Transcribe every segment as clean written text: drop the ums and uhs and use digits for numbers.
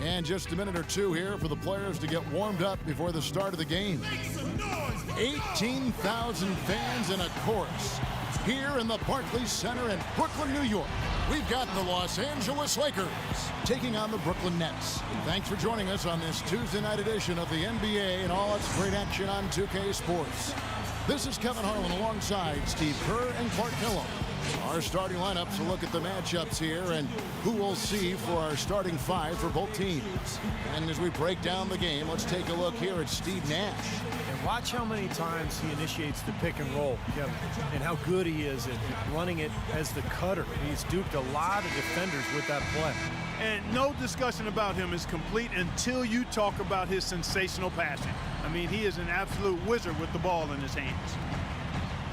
And just a minute or two here for the players to get warmed up before the start of the game. 18,000 fans in a chorus here in the Barclays Center in Brooklyn, New York. We've got the Los Angeles Lakers taking on the Brooklyn Nets. Thanks for joining us on this Tuesday night edition of the NBA and all its great action on 2K Sports. This is Kevin Harlan alongside Steve Kerr and Clark Hillo. Our starting lineups will look at the matchups here and who we'll see for our starting five for both teams. And as we break down the game, let's take a look here at Steve Nash. And watch how many times he initiates the pick and roll, Kevin, and how good he is at running it as the cutter. He's duped a lot of defenders with that play. And no discussion about him is complete until you talk about his sensational passing. I mean, he is an absolute wizard with the ball in his hands.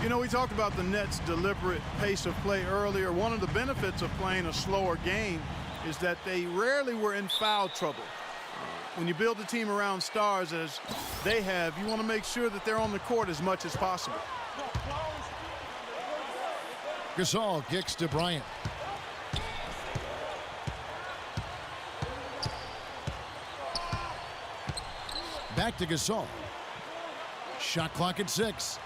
You know, we talked about the Nets' deliberate pace of play earlier. One of the benefits of playing a slower game is that they rarely were in foul trouble. When you build a team around stars as they have, you want to make sure that they're on the court as much as possible. Gasol kicks to Bryant. Back to Gasol. Shot clock at 6.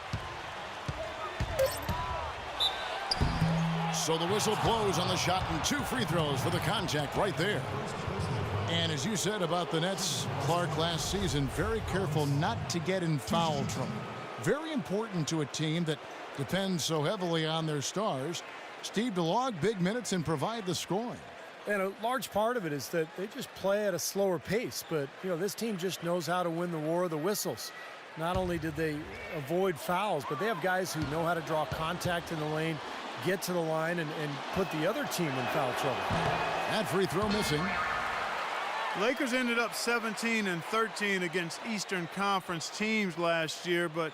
So the whistle blows on the shot and 2 free throws for the contact right there. And as you said about the Nets, Clark, last season, very careful not to get in foul trouble. Very important to a team that depends so heavily on their stars, Steve, to log big minutes and provide the scoring. And a large part of it is that they just play at a slower pace. But, you know, this team just knows how to win the war of the whistles. Not only did they avoid fouls, but they have guys who know how to draw contact in the lane, get to the line, and put the other team in foul trouble. That free throw missing. Lakers ended up 17-13 against Eastern Conference teams last year, but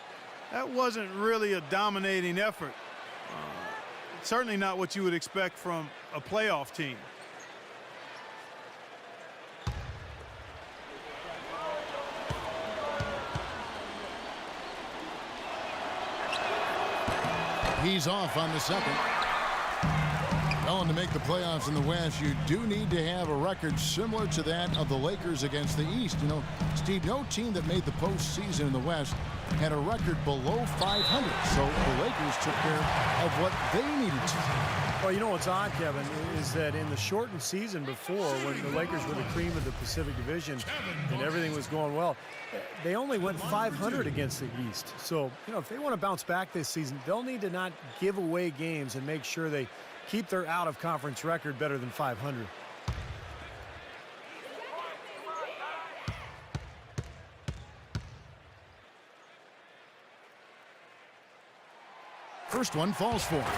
that wasn't really a dominating effort. Certainly not what you would expect from a playoff team. He's off on the second. Going to make the playoffs in the West, you do need to have a record similar to that of the Lakers against the East. You know, Steve, no team that made the postseason in the West had a record below 500. So the Lakers took care of what they needed to. Well, you know what's odd, Kevin, is that in the shortened season before, when the Lakers were the cream of the Pacific Division and everything was going well, they only went 500 against the East. So, you know, if they want to bounce back this season, they'll need to not give away games and make sure they keep their out-of-conference record better than 500. First one falls for him.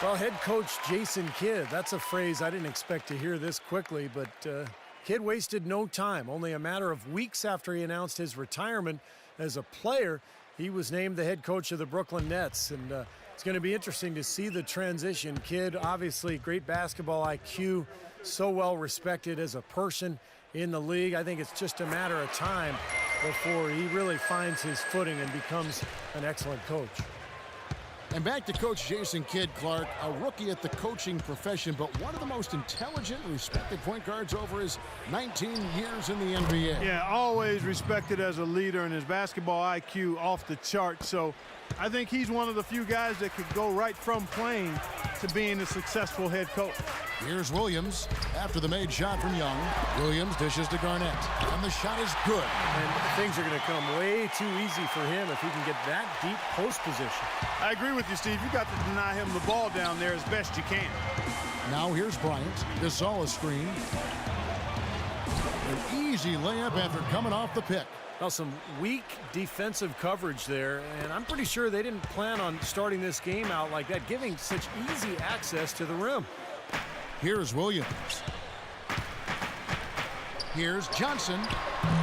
Well, head coach Jason Kidd, that's a phrase I didn't expect to hear this quickly, but Kidd wasted no time. Only a matter of weeks after he announced his retirement as a player, he was named the head coach of the Brooklyn Nets. And it's going to be interesting to see the transition. Kidd, obviously, great basketball IQ, so well respected as a person in the league. I think it's just a matter of time before he really finds his footing and becomes an excellent coach. And back to Coach Jason Kidd, Clark, a rookie at the coaching profession, but one of the most intelligent and respected point guards over his 19 years in the NBA. Yeah, always respected as a leader, and his basketball IQ off the chart. So I think he's one of the few guys that could go right from playing to being a successful head coach. Here's Williams after the made shot from Young. Williams dishes to Garnett, and the shot is good. And things are going to come way too easy for him if he can get that deep post position. I agree with you, Steve. You got to deny him the ball down there as best you can. Now here's Bryant. Gasol a screen. An easy layup after coming off the pick. Well, some weak defensive coverage there, and I'm pretty sure they didn't plan on starting this game out like that, giving such easy access to the rim. Here's Williams. Here's Johnson.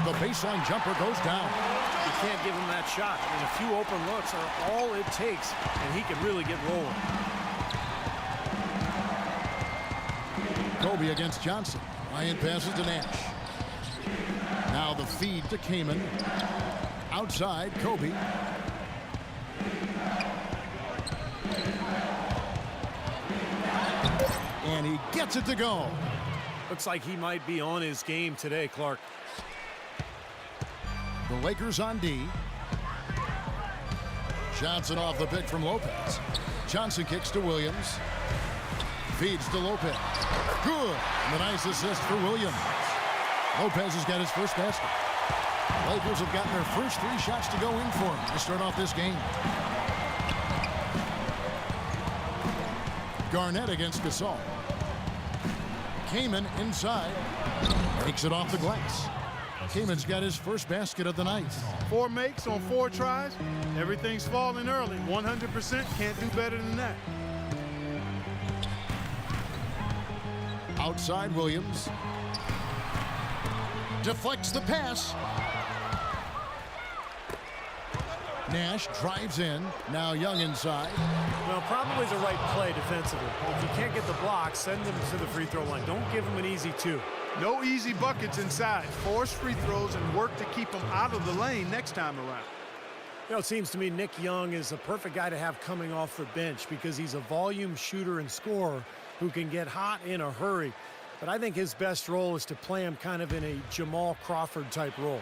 The baseline jumper goes down. You can't give him that shot. And a few open looks are all it takes, and he can really get rolling. Kobe against Johnson. Bryant passes to Nash. Now the feed to Kaman. Outside, Kobe. And he gets it to go. Looks like he might be on his game today, Clark. The Lakers on D. Johnson off the pick from Lopez. Johnson kicks to Williams. Feeds to Lopez. Good. And a nice assist for Williams. Lopez has got his first basket. Lakers have gotten their first 3 shots to go in for him to start off this game. Garnett against Gasol. Kaman inside. Takes it off the glass. Kaman's got his first basket of the night. 4 makes on 4 tries. Everything's falling early. 100%, can't do better than that. Outside Williams. Deflects the pass. Nash drives in. Now Young inside. Well, probably the right play defensively. If you can't get the block, send them to the free throw line. Don't give them an easy 2. No easy buckets inside. Force free throws and work to keep them out of the lane next time around. You know, it seems to me Nick Young is a perfect guy to have coming off the bench because he's a volume shooter and scorer who can get hot in a hurry. But I think his best role is to play him kind of in a Jamal Crawford type role.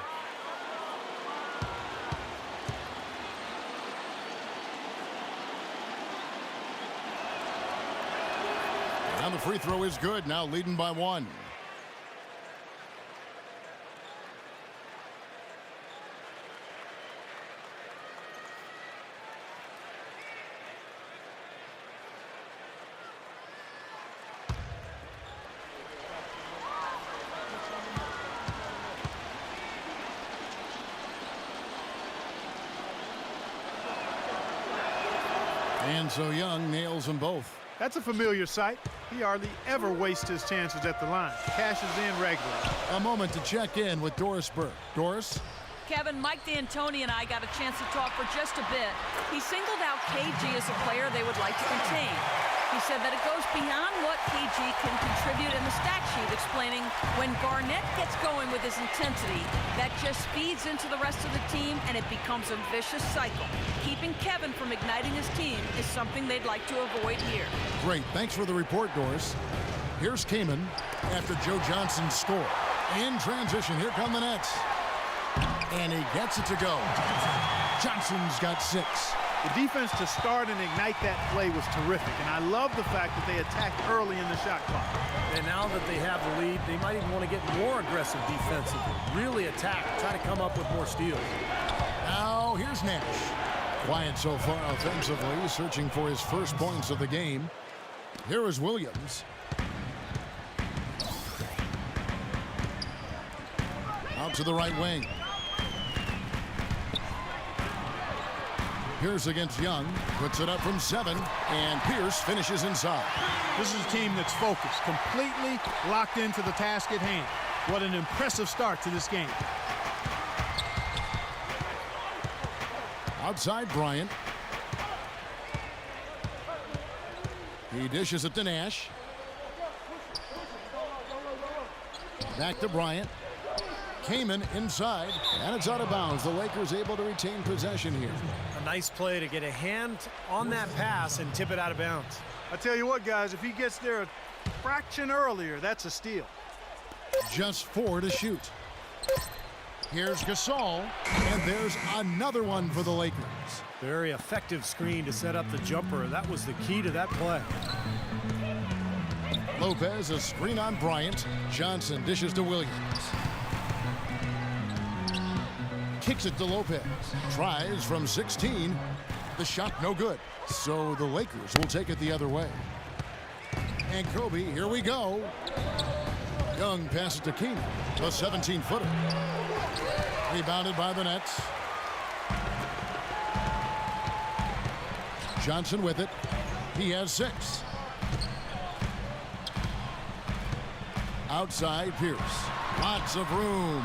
And the free throw is good. Now leading by 1. And so Young nails them both. That's a familiar sight. He hardly ever wastes his chances at the line. Cashes in regularly. A moment to check in with Doris Burke. Doris? Kevin, Mike D'Antoni and I got a chance to talk for just a bit. He singled out KG as a player they would like to contain. He said that it goes beyond what KG can contribute in the stat sheet, explaining when Garnett gets going with his intensity, that just feeds into the rest of the team and it becomes a vicious cycle. Keeping Kevin from igniting his team is something they'd like to avoid here. Great. Thanks for the report, Doris. Here's Kaman after Joe Johnson's score. In transition, here come the Nets. And he gets it to go. Johnson's got 6. The defense to start and ignite that play was terrific, and I love the fact that they attacked early in the shot clock. And now that they have the lead, they might even want to get more aggressive defensively. Really attack, try to come up with more steals. Now here's Nash. Quiet so far offensively, searching for his first points of the game. Here is Williams. Out to the right wing. Pierce against Young, puts it up from 7, and Pierce finishes inside. This is a team that's focused, completely locked into the task at hand. What an impressive start to this game. Outside Bryant. He dishes it to Nash. Back to Bryant. Kaman inside, and it's out of bounds. The Lakers able to retain possession here. A nice play to get a hand on that pass and tip it out of bounds. I tell you what, guys, if he gets there a fraction earlier, that's a steal. Just 4 to shoot. Here's Gasol, and there's another one for the Lakers. Very effective screen to set up the jumper. That was the key to that play. Lopez, a screen on Bryant. Johnson dishes to Williams. Kicks it to Lopez. Tries from 16. The shot no good. So the Lakers will take it the other way. And Kobe, here we go. Young passes to Keenan. A 17-footer. Rebounded by the Nets. Johnson with it. He has 6. Outside Pierce. Lots of room.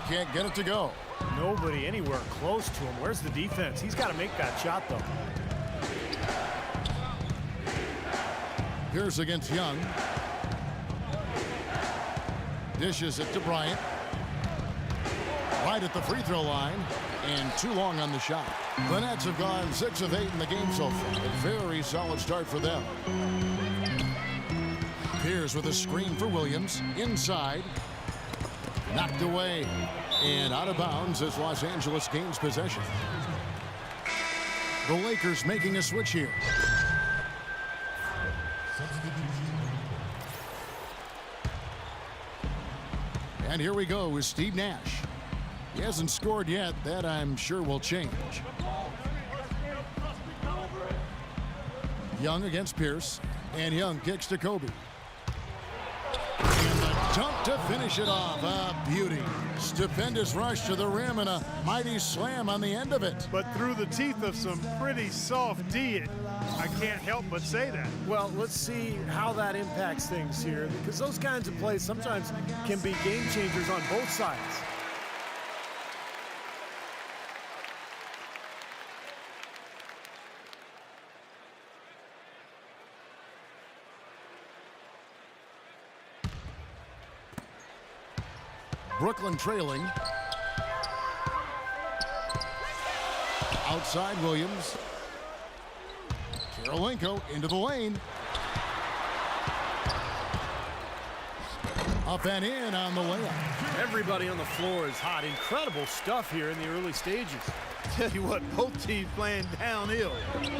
Can't get it to go. Nobody anywhere close to him. Where's the defense? He's got to make that shot, though. Pierce against Young. Dishes it to Bryant. Right at the free throw line. And too long on the shot. The Nets have gone 6 of 8 in the game so far. A very solid start for them. Pierce with a screen for Williams. Inside. Knocked away. And out of bounds as Los Angeles gains possession. The Lakers making a switch here. And here we go with Steve Nash. He hasn't scored yet. That I'm sure will change. Young against Pierce. And Young kicks to Kobe. And the dunk to finish it off. A beauty. Stupendous rush to the rim and a mighty slam on the end of it. But through the teeth of some pretty soft D, I can't help but say that. Well, let's see how that impacts things here, because those kinds of plays sometimes can be game changers on both sides. Brooklyn trailing. Outside Williams. Karolinko into the lane. Up and in on the layup. Everybody on the floor is hot. Incredible stuff here in the early stages. Tell you what, both teams playing downhill.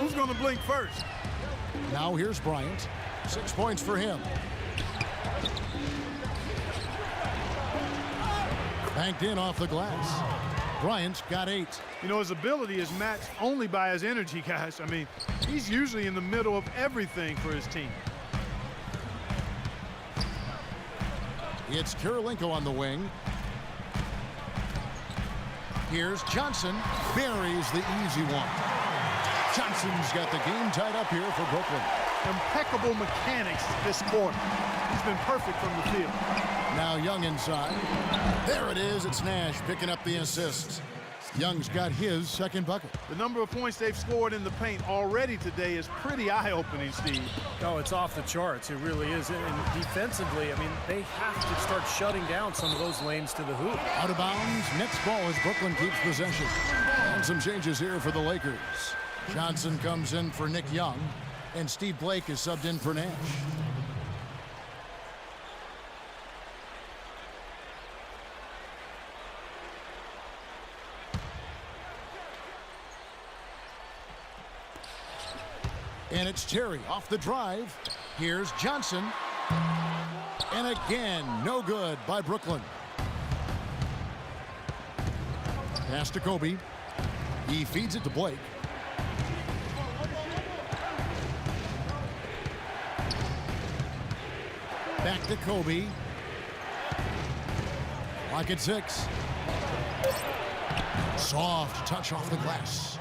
Who's going to blink first? Now here's Bryant. 6 points for him. Banked in off the glass. Bryant's got 8. You know, his ability is matched only by his energy, guys. I mean, he's usually in the middle of everything for his team. It's Karolinko on the wing. Here's Johnson. Buries the easy one. Johnson's got the game tied up here for Brooklyn. Impeccable mechanics this quarter. He's been perfect from the field. Now Young inside. There it is. It's Nash picking up the assist. Young's got his second bucket. The number of points they've scored in the paint already today is pretty eye-opening, Steve. Oh, it's off the charts. It really is. And defensively, I mean, they have to start shutting down some of those lanes to the hoop. Out of bounds. Next ball as Brooklyn keeps possession. And some changes here for the Lakers. Johnson comes in for Nick Young. And Steve Blake is subbed in for Nash. And it's Terry off the drive. Here's Johnson. And again, no good by Brooklyn. Pass to Kobe. He feeds it to Blake. Back to Kobe. Lock at 6. Soft touch off the glass.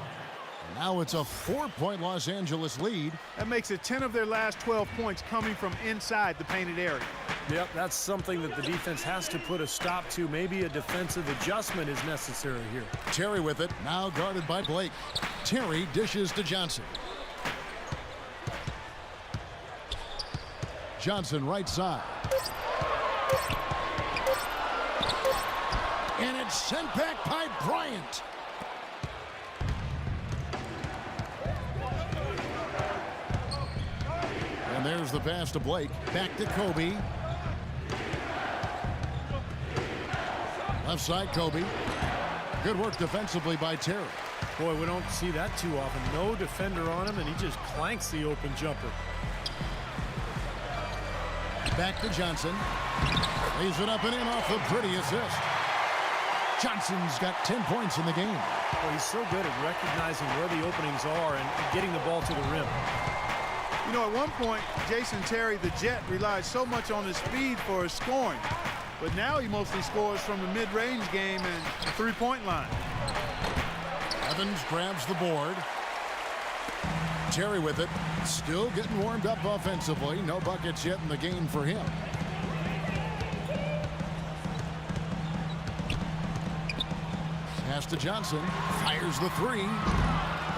Now it's a 4-point Los Angeles lead. That makes it 10 of their last 12 points coming from inside the painted area. Yep, that's something that the defense has to put a stop to. Maybe a defensive adjustment is necessary here. Terry with it, now guarded by Blake. Terry dishes to Johnson. Johnson right side. And it's sent back by Bryant. And there's the pass to Blake. Back to Kobe. Left side, Kobe. Good work defensively by Terry. Boy, we don't see that too often. No defender on him, and he just clanks the open jumper. Back to Johnson. Lays it up and in off the pretty assist. Johnson's got 10 points in the game. Well, he's so good at recognizing where the openings are and getting the ball to the rim. You know, at one point, Jason Terry, the Jet, relied so much on his speed for his scoring. But now he mostly scores from the mid-range game and the three-point line. Evans grabs the board. Terry with it. Still getting warmed up offensively. No buckets yet in the game for him. Pass to Johnson. Fires the three.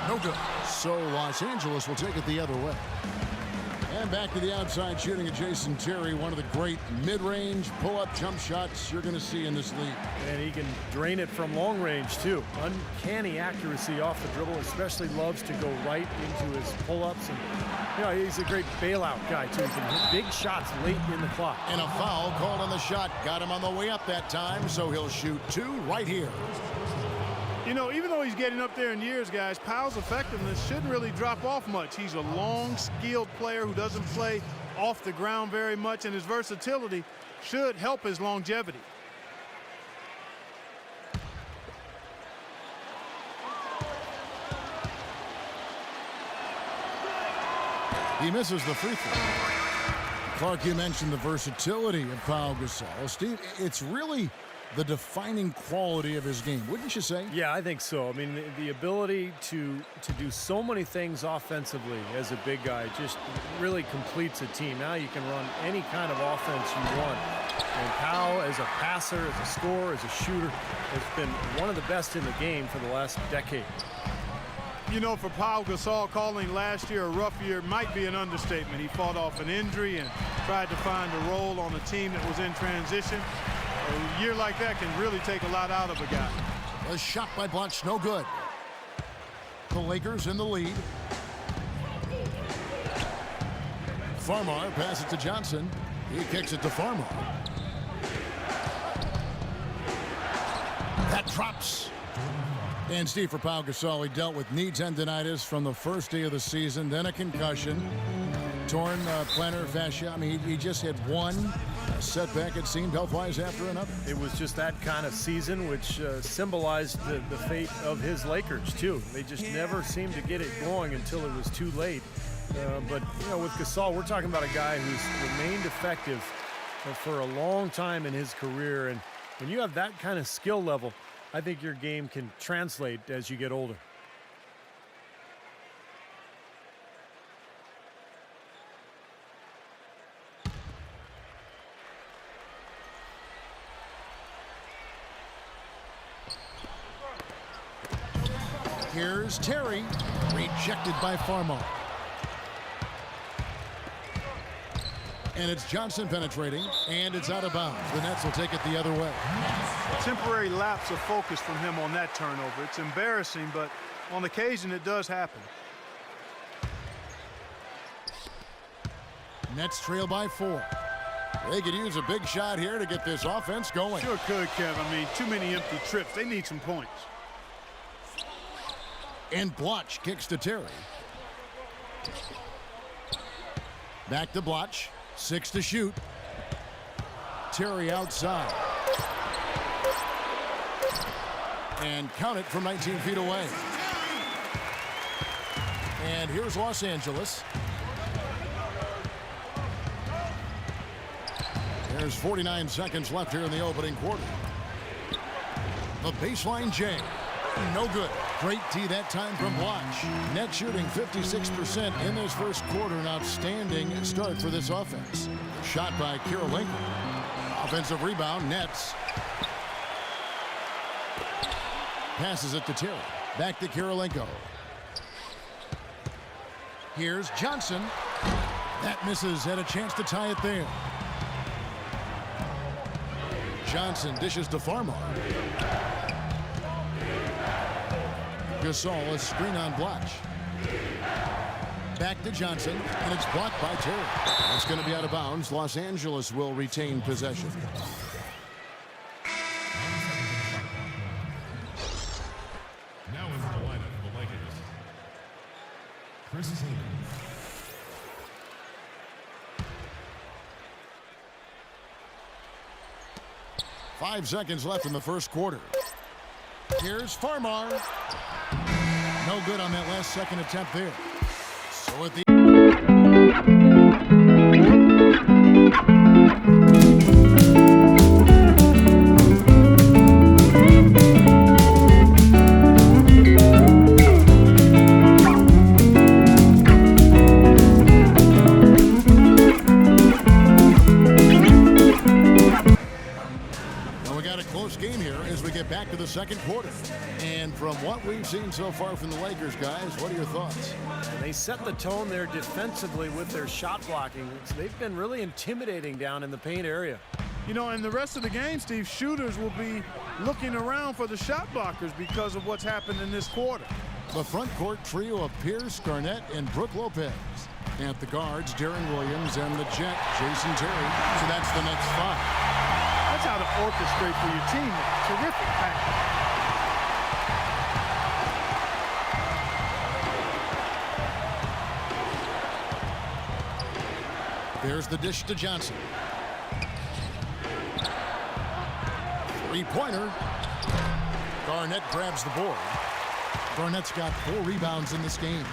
No good. So Los Angeles will take it the other way. And back to the outside shooting of Jason Terry, one of the great mid-range pull-up jump shots you're going to see in this league. And he can drain it from long range, too. Uncanny accuracy off the dribble, especially loves to go right into his pull-ups. And, you know, he's a great bailout guy, too. He can hit big shots late in the clock. And a foul called on the shot. Got him on the way up that time, so he'll shoot 2 right here. You know, even though he's getting up there in years, guys, Powell's effectiveness shouldn't really drop off much. He's a long, skilled player who doesn't play off the ground very much, and his versatility should help his longevity. He misses the free throw. Clark, you mentioned the versatility of Pau Gasol. Steve, it's really the defining quality of his game, wouldn't you say? Yeah, I think so. I mean, the ability to do so many things offensively as a big guy just really completes a team. Now you can run any kind of offense you want. And Pau, as a passer, as a scorer, as a shooter, has been one of the best in the game for the last decade. You know, for Pau Gasol, calling last year a rough year might be an understatement. He fought off an injury and tried to find a role on a team that was in transition. A year like that can really take a lot out of a guy. A shot by Blatch, no good. The Lakers in the lead. Farmar passes it to Johnson. He kicks it to Farmar. That drops. And Steve, for Pau Gasol, he dealt with knee tendonitis from the first day of the season, then a concussion, torn plantar fascia. I mean, he just had one setback, it seemed, health-wise after another. It was just that kind of season, which symbolized the fate of his Lakers, too. They just never seemed to get it going until it was too late. But, you know, with Gasol, we're talking about a guy who's remained effective for a long time in his career. And when you have that kind of skill level, I think your game can translate as you get older. Here's Terry, rejected by Farmar. And it's Johnson penetrating, and it's out of bounds. The Nets will take it the other way. A temporary lapse of focus from him on that turnover. It's embarrassing, but on occasion it does happen. Nets trail by 4. They could use a big shot here to get this offense going. Sure could, Kev. I mean, too many empty trips. They need some points. And Blatch kicks to Terry. Back to Blatch. 6 to shoot. Terry outside. And count it from 19 feet away. And here's Los Angeles. There's 49 seconds left here in the opening quarter. The baseline J. No good. Great D that time from Blatch. Net shooting 56% in this first quarter. An outstanding start for this offense. Shot by Kirilenko. Offensive rebound, Nets. Passes it to Terry. Back to Kirilenko. Here's Johnson. That misses. Had a chance to tie it there. Johnson dishes to Farmar. Gasol, a screen on Blatch. Back to Johnson, and it's blocked by Terry. That's going to be out of bounds. Los Angeles will retain possession. Now into the lineup for the Lakers. Chris Hayden. Five seconds left in the first quarter. Here's Farmar. No good on that last second attempt there. So at the close game here as we get back to the second quarter. And from what we've seen so far from the Lakers, guys, what are your thoughts? They set the tone there defensively with their shot blocking. They've been really intimidating down in the paint area. You know, in the rest of the game, Steve, shooters will be looking around for the shot blockers because of what's happened in this quarter. The front court trio of Pierce, Garnett, and Brook Lopez. At the guards, Darren Williams, and the Jet, Jason Terry. So that's the next 5. That's how to orchestrate for your team. Terrific pass. There's the dish to Johnson. Three-pointer. Garnett grabs the board. Garnett's got 4 rebounds in this game.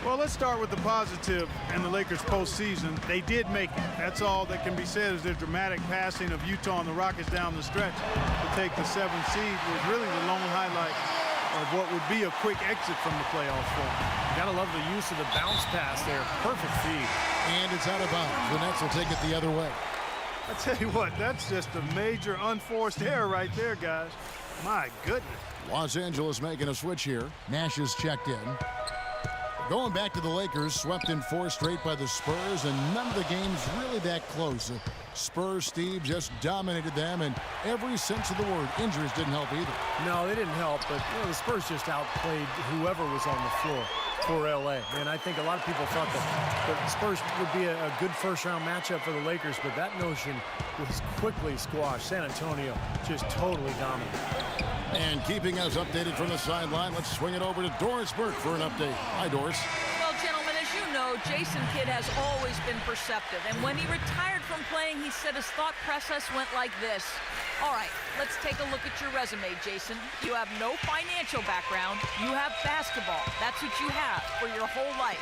Well, let's start with the positive in the Lakers postseason. They did make it. That's all that can be said is their dramatic passing of Utah and the Rockets down the stretch to take the 7th seed was really the lone highlight of what would be a quick exit from the playoffs for them. You gotta love the use of the bounce pass there. Perfect feed. And it's out of bounds. The Nets will take it the other way. I tell you what, that's just a major unforced error right there, guys. My goodness. Los Angeles making a switch here. Nash is checked in. Going back to the Lakers, swept in 4 straight by the Spurs, and none of the games really that close. Spurs, Steve, just dominated them, and every sense of the word, injuries didn't help either. No, they didn't help, but the Spurs just outplayed whoever was on the floor for L.A. And I think a lot of people thought that the Spurs would be a good first-round matchup for the Lakers, but that notion was quickly squashed. San Antonio just totally dominant. And keeping us updated from the sideline, let's swing it over to Doris Burke for an update. Hi, Doris. Well, gentlemen, as you know, Jason Kidd has always been perceptive. And when he retired from playing, he said his thought process went like this. All right, let's take a look at your resume, Jason. You have no financial background. You have basketball. That's what you have for your whole life.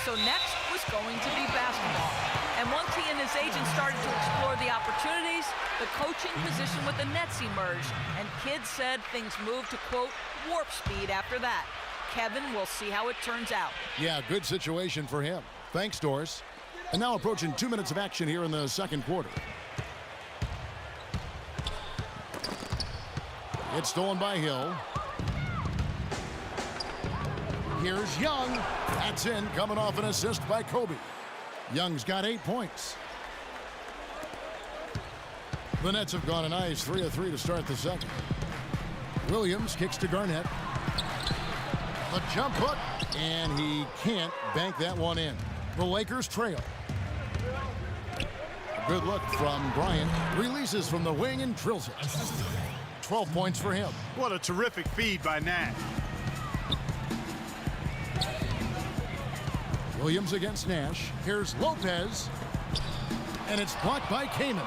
So next was going to be basketball. And once he and his agent started to explore the opportunities, the coaching position with the Nets emerged. And Kidd said things moved to, quote, warp speed after that. Kevin, we'll see how it turns out. Yeah, good situation for him. Thanks, Doris. And now approaching 2 minutes of action here in the second quarter. It's stolen by Hill. Here's Young. That's in, coming off an assist by Kobe. Young's got 8 points. The Nets have gone a nice 3 of 3 to start the second. Williams kicks to Garnett. The jump hook, and he can't bank that one in. The Lakers trail. Good look from Bryant. Releases from the wing and drills it. 12 points for him. What a terrific feed by Nash. Williams against Nash. Here's Lopez. And it's blocked by Kaman.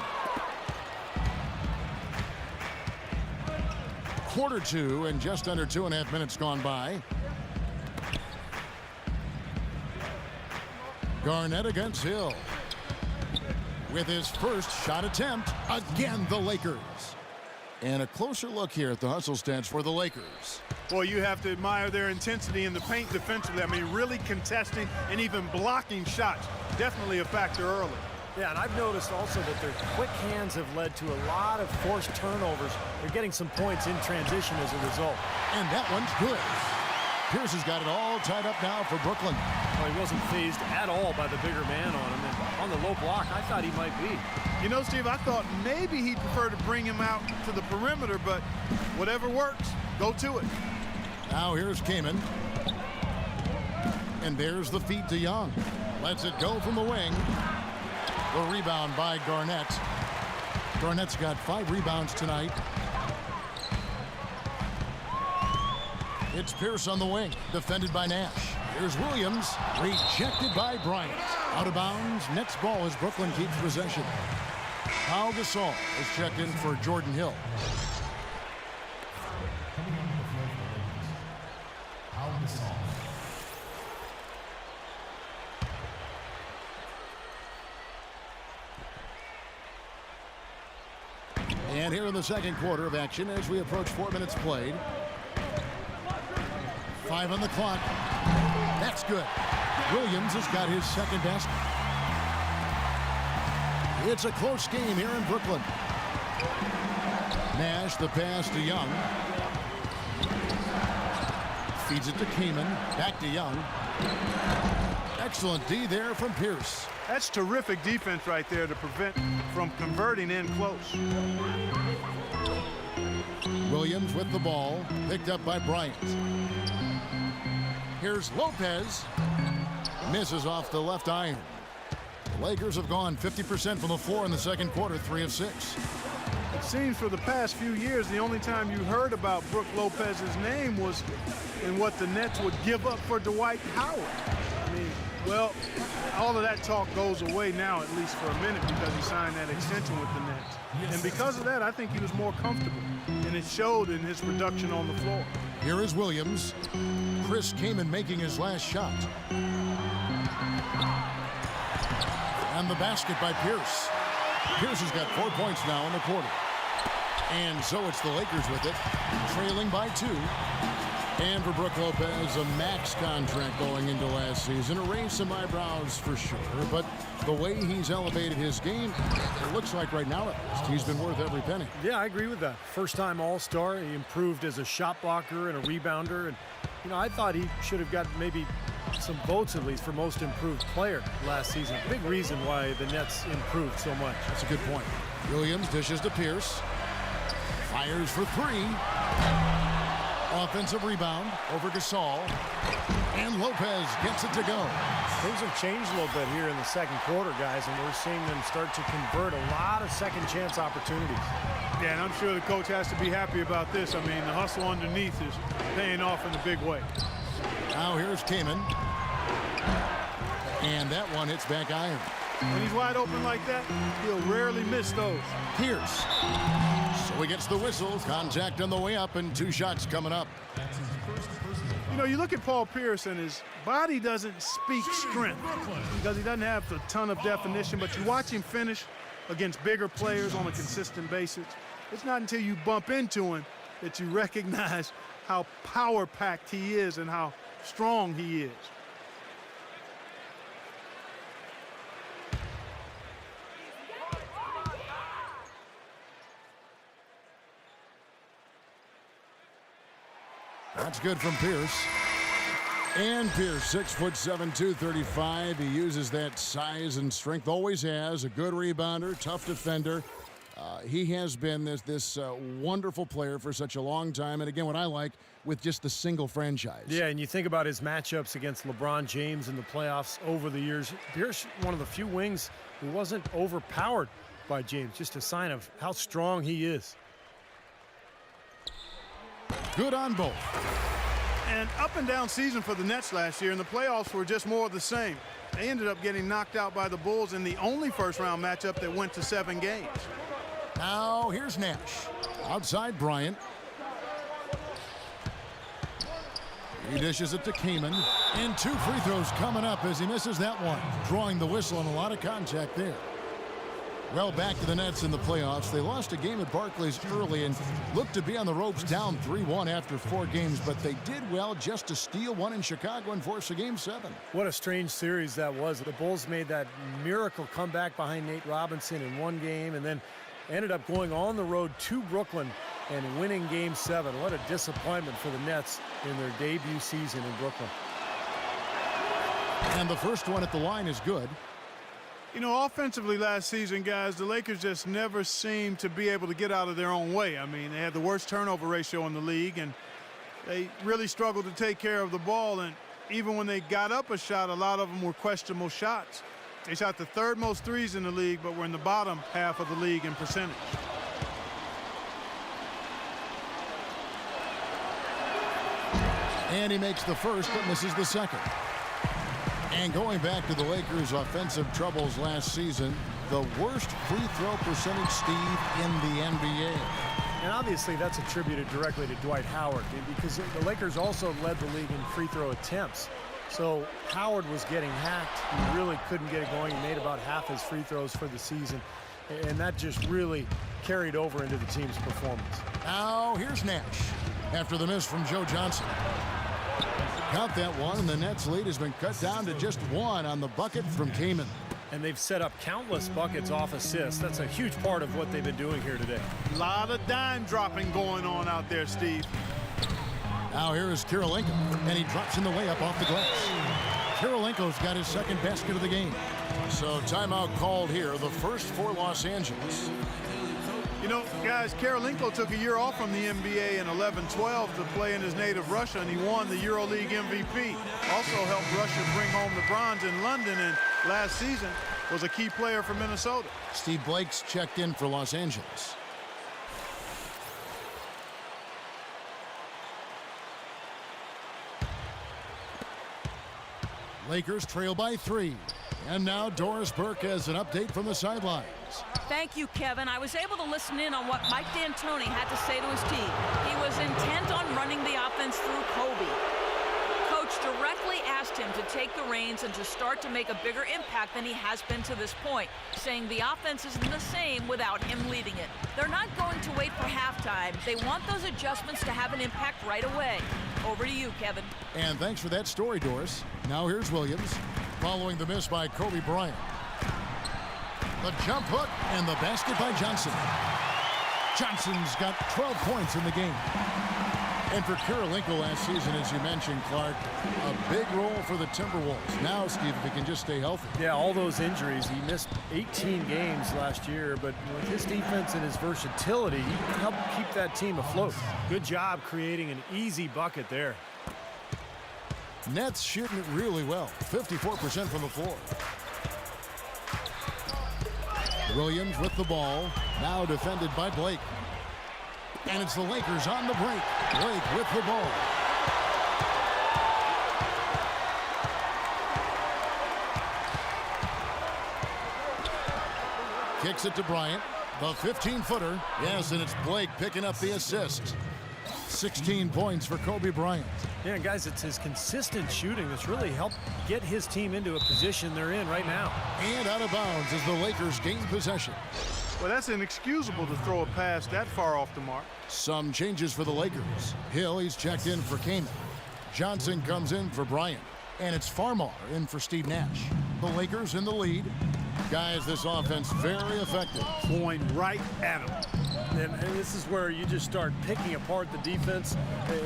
Quarter 2 and just under 2.5 minutes gone by. Garnett against Hill. With his first shot attempt, again the Lakers. And a closer look here at the hustle stats for the Lakers. Boy, you have to admire their intensity in the paint defensively. I mean, really contesting and even blocking shots. Definitely a factor early. Yeah, and I've noticed also that their quick hands have led to a lot of forced turnovers. They're getting some points in transition as a result. And that one's good. Pierce has got it all tied up now for Brooklyn. Well, he wasn't phased at all by the bigger man on him. And on the low block, I thought he might be. You know, Steve, I thought maybe he'd prefer to bring him out to the perimeter, but whatever works, go to it. Now here's Kaman. And there's the feed to Young. Lets it go from the wing. The rebound by Garnett. Garnett's got 5 rebounds tonight. It's Pierce on the wing, defended by Nash. Here's Williams, rejected by Bryant. Out of bounds, Nets ball as Brooklyn keeps possession. Pau Gasol is checked in for Jordan Hill. Coming onto the floor for the Lakers, Pau Gasol. And here in the second quarter of action as we approach 4 minutes played. 5 on the clock. That's good. Williams has got his second basket. It's a close game here in Brooklyn. Nash, the pass to Young. Feeds it to Kamen. Back to Young. Excellent D there from Pierce. That's terrific defense right there to prevent from converting in close. Williams with the ball. Picked up by Bryant. Here's Lopez. Misses off the left iron. The Lakers have gone 50% from the floor in the second quarter, 3 of 6. It seems for the past few years, the only time you heard about Brook Lopez's name was in what the Nets would give up for Dwight Howard. I mean, well, all of that talk goes away now, at least for a minute, because he signed that extension with the Nets. And because of that, I think he was more comfortable, and it showed in his production on the floor. Here is Williams. Chris Kamen making his last shot. And the basket by Pierce. Pierce has got 4 points now in the quarter. And so it's the Lakers with it, trailing by 2. And for Brook Lopez, a max contract going into last season. It raised some eyebrows for sure, but the way he's elevated his game, it looks like right now at least, he's been worth every penny. Yeah, I agree with that. First-time All-Star. He improved as a shot blocker and a rebounder. And, you know, I thought he should have got maybe some votes at least for most improved player last season. Big reason why the Nets improved so much. That's a good point. Williams dishes to Pierce. Fires for 3. Offensive rebound over Gasol. And Lopez gets it to go. Things have changed a little bit here in the second quarter, guys, and we're seeing them start to convert a lot of second chance opportunities. Yeah, and I'm sure the coach has to be happy about this. I mean, the hustle underneath is paying off in a big way. Now here's Kamen. And that one hits back iron. When he's wide open like that, he'll rarely miss those. Pierce. So he gets the whistle. Contact on the way up and 2 shots coming up. You know, you look at Paul Pierce and his body doesn't speak strength because he doesn't have a ton of definition, but you watch him finish against bigger players on a consistent basis. It's not until you bump into him that you recognize how power-packed he is and how strong he is. That's good from Pierce. And Pierce, 6'7", 235. He uses that size and strength, always has. A good rebounder, tough defender. He has been this wonderful player for such a long time. And again, what I like with just the single franchise. Yeah, and you think about his matchups against LeBron James in the playoffs over the years. Pierce, one of the few wings who wasn't overpowered by James. Just a sign of how strong he is. Good on both. An up and down season for the Nets last year, and the playoffs were just more of the same. They ended up getting knocked out by the Bulls in the only first-round matchup that went to 7 games. Now here's Nash. Outside Bryant. He dishes it to Kamen. And 2 free throws coming up as he misses that one. Drawing the whistle and a lot of contact there. Well, back to the Nets in the playoffs. They lost a game at Barclays early and looked to be on the ropes down 3-1 after 4 games, but they did well just to steal one in Chicago and force a Game 7. What a strange series that was. The Bulls made that miracle comeback behind Nate Robinson in 1 game and then ended up going on the road to Brooklyn and winning Game 7. What a disappointment for the Nets in their debut season in Brooklyn. And the first one at the line is good. You know, offensively last season, guys, the Lakers just never seemed to be able to get out of their own way. I mean, they had the worst turnover ratio in the league, and they really struggled to take care of the ball. And even when they got up a shot, a lot of them were questionable shots. They shot the 3rd most threes in the league, but were in the bottom half of the league in percentage. And he makes the first, but misses the second. And going back to the Lakers' offensive troubles last season, the worst free throw percentage, Steve, in the NBA. And obviously that's attributed directly to Dwight Howard because the Lakers also led the league in free throw attempts. So Howard was getting hacked. He really couldn't get it going. He made about half his free throws for the season. And that just really carried over into the team's performance. Now here's Nash after the miss from Joe Johnson. Count that one, and the Nets lead has been cut down to just 1 on the bucket from Kamen. And they've set up countless buckets off assists. That's a huge part of what they've been doing here today. A lot of dime dropping going on out there, Steve. Now here is Kirilenko, and he drops in the layup off the glass. Kirilenko's got his second basket of the game. So timeout called here, the first for Los Angeles. You know, guys, Kirilenko took a year off from the NBA in 11-12 to play in his native Russia, and he won the EuroLeague MVP. Also helped Russia bring home the bronze in London, and last season was a key player for Minnesota. Steve Blake's checked in for Los Angeles. Lakers trail by 3. And now Doris Burke has an update from the sidelines. Thank you, Kevin. I was able to listen in on what Mike D'Antoni had to say to his team. He was intent on running the offense through Kobe. Coach directly asked him to take the reins and to start to make a bigger impact than he has been to this point, saying the offense isn't the same without him leading it. They're not going to wait for halftime. They want those adjustments to have an impact right away. Over to you, Kevin. And thanks for that story, Doris. Now here's Williams, following the miss by Kobe Bryant. The jump hook and the basket by Johnson. Johnson's got 12 points in the game. And for Kirilenko last season, as you mentioned, Clark, a big role for the Timberwolves. Now, Steve, if he can just stay healthy. Yeah, all those injuries. He missed 18 games last year, but with his defense and his versatility, he helped keep that team afloat. Good job creating an easy bucket there. Nets shooting it really well, 54% from the floor. Williams with the ball, now defended by Blake. And it's the Lakers on the break. Blake with the ball. Kicks it to Bryant. The 15-footer. Yes, and it's Blake picking up the assist. 16 points for Kobe Bryant. Yeah, guys, it's his consistent shooting that's really helped get his team into a position they're in right now. And out of bounds as the Lakers gain possession. Well, that's inexcusable to throw a pass that far off the mark. Some changes for the Lakers. Hill, he's checked in for Kaman. Johnson comes in for Bryant. And it's Farmar in for Steve Nash. The Lakers in the lead. Guys, this offense very effective. Going right at him. And this is where you just start picking apart the defense,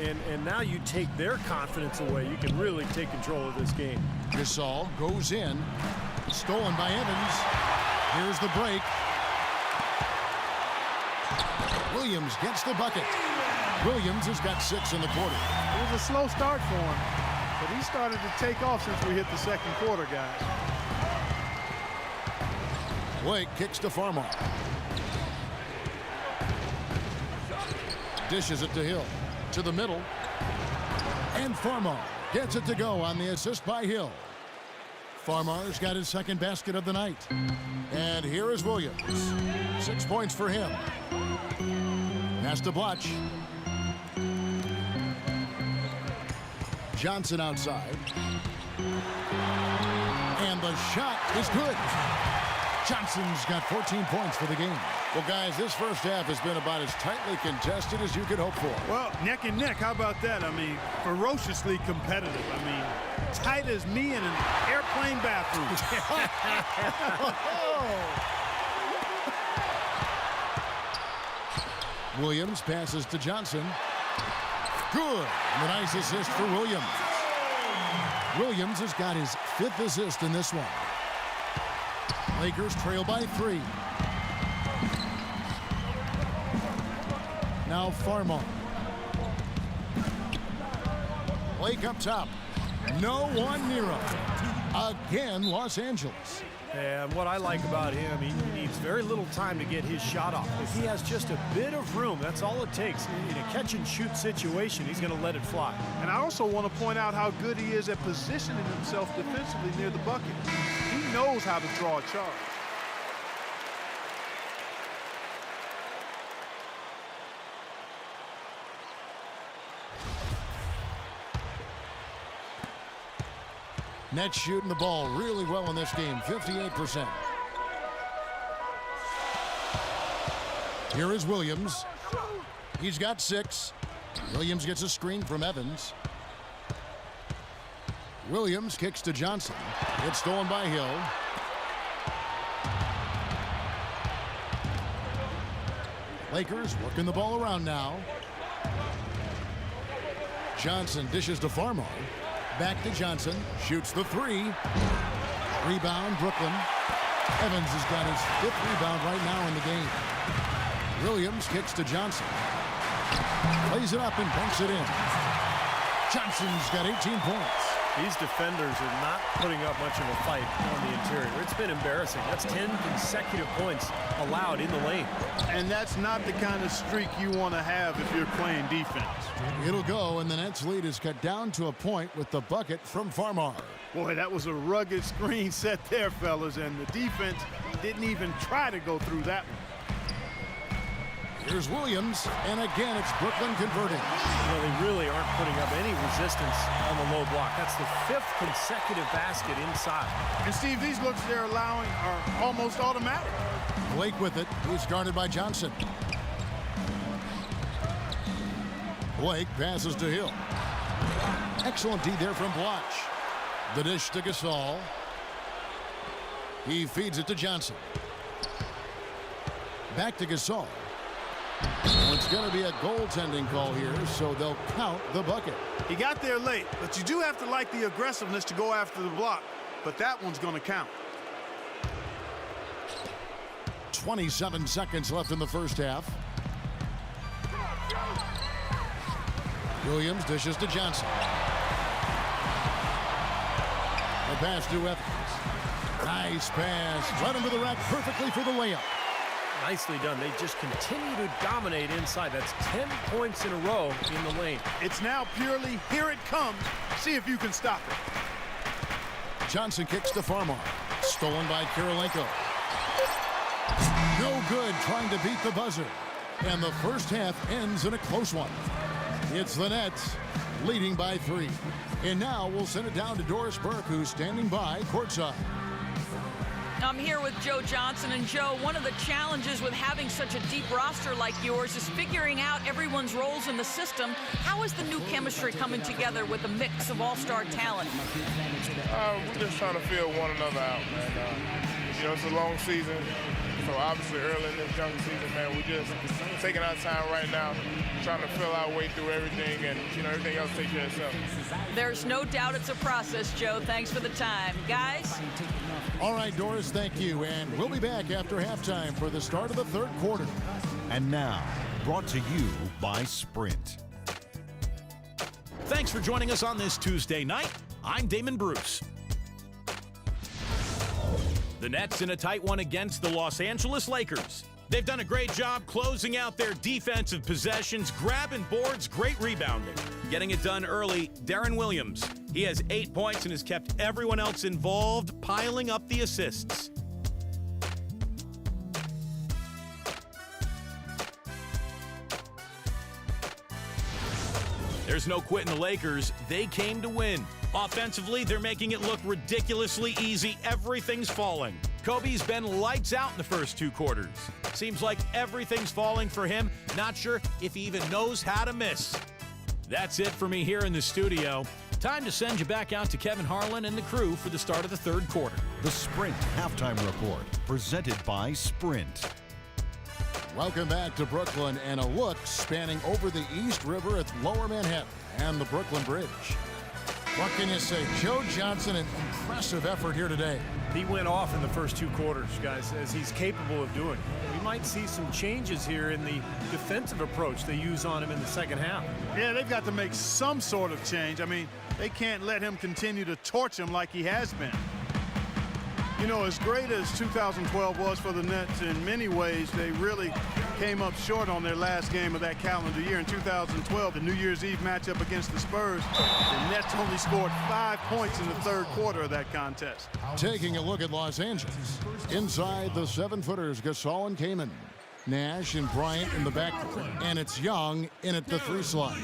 and now you take their confidence away. You can really take control of this game. Gasol goes in. Stolen by Evans. Here's the break. Williams gets the bucket. Williams has got 6 in the quarter. It was a slow start for him, but he started to take off since we hit the second quarter, guys. Blake kicks to Farmar. Dishes it to Hill. To the middle. And Farmar gets it to go on the assist by Hill. Farmar's got his second basket of the night. And here is Williams. 6 points for him. Has to Blotch. Johnson outside. And the shot is good. Johnson's got 14 points for the game. Well, guys, this first half has been about as tightly contested as you could hope for. Well, neck and neck, how about that? I mean, ferociously competitive. I mean, tight as me in an airplane bathroom. Williams passes to Johnson. Good. And a nice assist for Williams. Williams has got his 5th assist in this one. Lakers trail by 3. Now Farmar. Blake up top. No one near him. Again, Los Angeles. And what I like about him, he needs very little time to get his shot off. If he has just a bit of room, that's all it takes. In a catch-and-shoot situation, he's going to let it fly. And I also want to point out how good he is at positioning himself defensively near the bucket. He knows how to draw a charge. Nets shooting the ball really well in this game, 58%. Here is Williams. He's got 6. Williams gets a screen from Evans. Williams kicks to Johnson. It's stolen by Hill. Lakers working the ball around now. Johnson dishes to Farmar. Back to Johnson. Shoots the three. Rebound, Brooklyn. Evans has got his 5th rebound right now in the game. Williams kicks to Johnson. Plays it up and banks it in. Johnson's got 18 points. These defenders are not putting up much of a fight on the interior. It's been embarrassing. That's 10 consecutive points allowed in the lane. And that's not the kind of streak you want to have if you're playing defense. It'll go, and the Nets' lead is cut down to a point with the bucket from Farmar. Boy, that was a rugged screen set there, fellas, and the defense didn't even try to go through that one. Here's Williams, and again it's Brooklyn converting. Well, they really aren't putting up any resistance on the low block. That's the 5th consecutive basket inside. And Steve, these looks they're allowing are almost automatic. Blake with it. He's guarded by Johnson. Blake passes to Hill. Excellent D there from Blotch. The dish to Gasol. He feeds it to Johnson. Back to Gasol. Well, it's going to be a goaltending call here, so they'll count the bucket. He got there late, but you do have to like the aggressiveness to go after the block. But that one's going to count. 27 seconds left in the first half. Williams dishes to Johnson. The pass to Evans. Nice pass. Right into the rack perfectly for the layup. Nicely done. They just continue to dominate inside. That's 10 points in a row in the lane. It's now purely here it comes. See if you can stop it. Johnson kicks to Farmar. Stolen by Kirilenko. No good trying to beat the buzzer. And the first half ends in a close one. It's the Nets leading by 3. And now we'll send it down to Doris Burke, who's standing by courtside. I'm here with Joe Johnson. And Joe, one of the challenges with having such a deep roster like yours is figuring out everyone's roles in the system. How is the new chemistry coming together with a mix of all-star talent? We're just trying to feel one another out, man. You know, it's a long season. So obviously early in this young season, man, we're just taking our time right now, trying to feel our way through everything, and, you know, everything else takes care of itself. There's no doubt it's a process, Joe. Thanks for the time. Guys? All right, Doris, thank you. And we'll be back after halftime for the start of the third quarter. And now, brought to you by Sprint. Thanks for joining us on this Tuesday night. I'm Damon Bruce. The Nets in a tight one against the Los Angeles Lakers. They've done a great job closing out their defensive possessions, grabbing boards, great rebounding. Getting it done early, Darren Williams. He has 8 points and has kept everyone else involved, piling up the assists. There's no quitting the Lakers. They came to win. Offensively, they're making it look ridiculously easy. Everything's falling. Kobe's been lights out in the first 2 quarters. Seems like everything's falling for him. Not sure if he even knows how to miss. That's it for me here in the studio. Time to send you back out to Kevin Harlan and the crew for the start of the third quarter. The Sprint Halftime Report, presented by Sprint. Welcome back to Brooklyn, and a look spanning over the East River at Lower Manhattan and the Brooklyn Bridge. What can you say? Joe Johnson, an impressive effort here today. He went off in the first 2 quarters, guys, as he's capable of doing. We might see some changes here in the defensive approach they use on him in the second half. Yeah, they've got to make some sort of change. I mean, they can't let him continue to torch him like he has been. You know, as great as 2012 was for the Nets, in many ways, they really came up short on their last game of that calendar year. In 2012, the New Year's Eve matchup against the Spurs, the Nets only scored 5 points in the third quarter of that contest. Taking a look at Los Angeles. Inside the 7-footers, Gasol and Kaman. Nash and Bryant in the backcourt. And it's Young in at the 3 slot.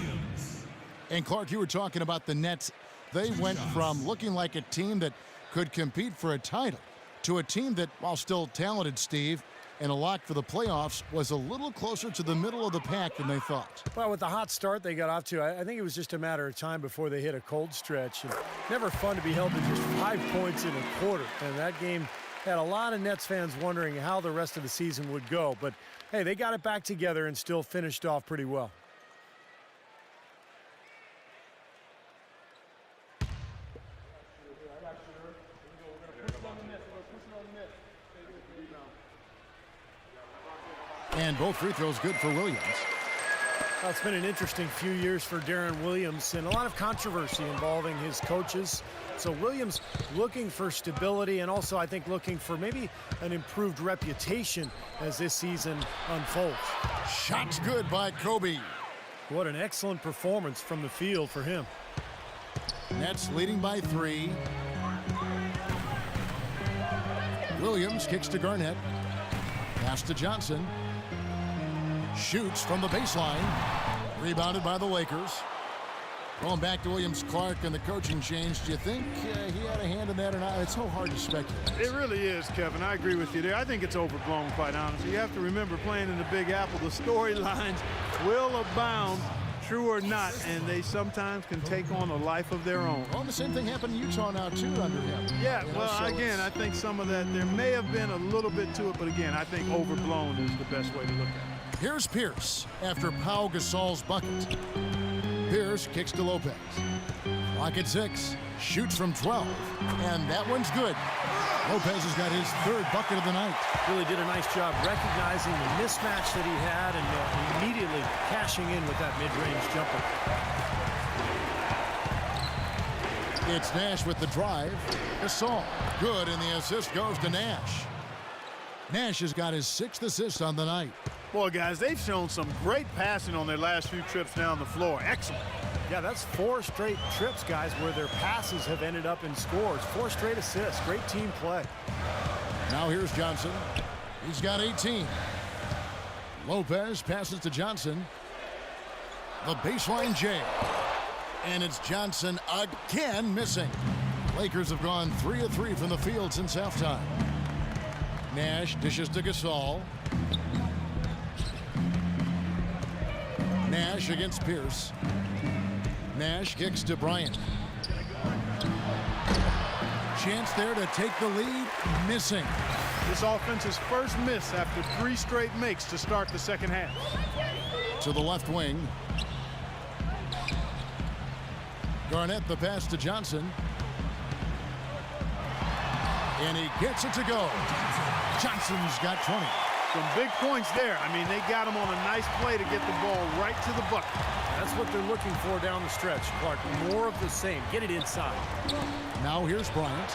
And Clark, you were talking about the Nets. They went from looking like a team that could compete for a title to a team that, while still talented, Steve, and a lock for the playoffs, was a little closer to the middle of the pack than they thought. Well, with the hot start they got off to, I think it was just a matter of time before they hit a cold stretch. And never fun to be held to just 5 points in a quarter. And that game Had a lot of Nets fans wondering how the rest of the season would go, but hey, they got it back together and still finished off pretty well. And both free throws good for Williams. Well, it's been an interesting few years for Darren Williams and a lot of controversy involving his coaches. So Williams looking for stability and also I think looking for maybe an improved reputation as this season unfolds. Shots good by Kobe. What an excellent performance from the field for him. Nets leading by 3. Williams kicks to Garnett. Pass to Johnson. Shoots from the baseline. Rebounded by the Lakers. Going back to Williams-Clark and the coaching change, do you think he had a hand in that or not? It's so hard to speculate. It really is, Kevin. I agree with you there. I think it's overblown, quite honestly. You have to remember, playing in the Big Apple, the storylines will abound, true or not, and they sometimes can take on a life of their own. Well, the same thing happened in Utah now, too, under him. Yeah, well, again, I think some of that, there may have been a little bit to it, but again, I think overblown is the best way to look at it. Here's Pierce after Pau Gasol's bucket. Pierce kicks to Lopez. Clock at 6. Shoots from 12. And that one's good. Lopez has got his 3rd bucket of the night. Really did a nice job recognizing the mismatch that he had and immediately cashing in with that mid-range jumper. It's Nash with the drive. Gasol. Good, and the assist goes to Nash. Nash has got his 6th assist on the night. Boy, guys, they've shown some great passing on their last few trips down the floor. Excellent. Yeah, that's 4 straight trips, guys, where their passes have ended up in scores. 4 straight assists. Great team play. Now here's Johnson. He's got 18. Lopez passes to Johnson. The baseline J. And it's Johnson again missing. Lakers have gone 3 of 3 from the field since halftime. Nash dishes to Gasol. Nash against Pierce. Nash kicks to Bryant. Chance there to take the lead. Missing. This offense's first miss after 3 straight makes to start the second half. To the left wing. Garnett the pass to Johnson. And he gets it to go. Johnson's got 20. Some big points there. I mean, they got him on a nice play to get the ball right to the bucket. That's what they're looking for down the stretch, Clark. More of the same. Get it inside. Now here's Bryant.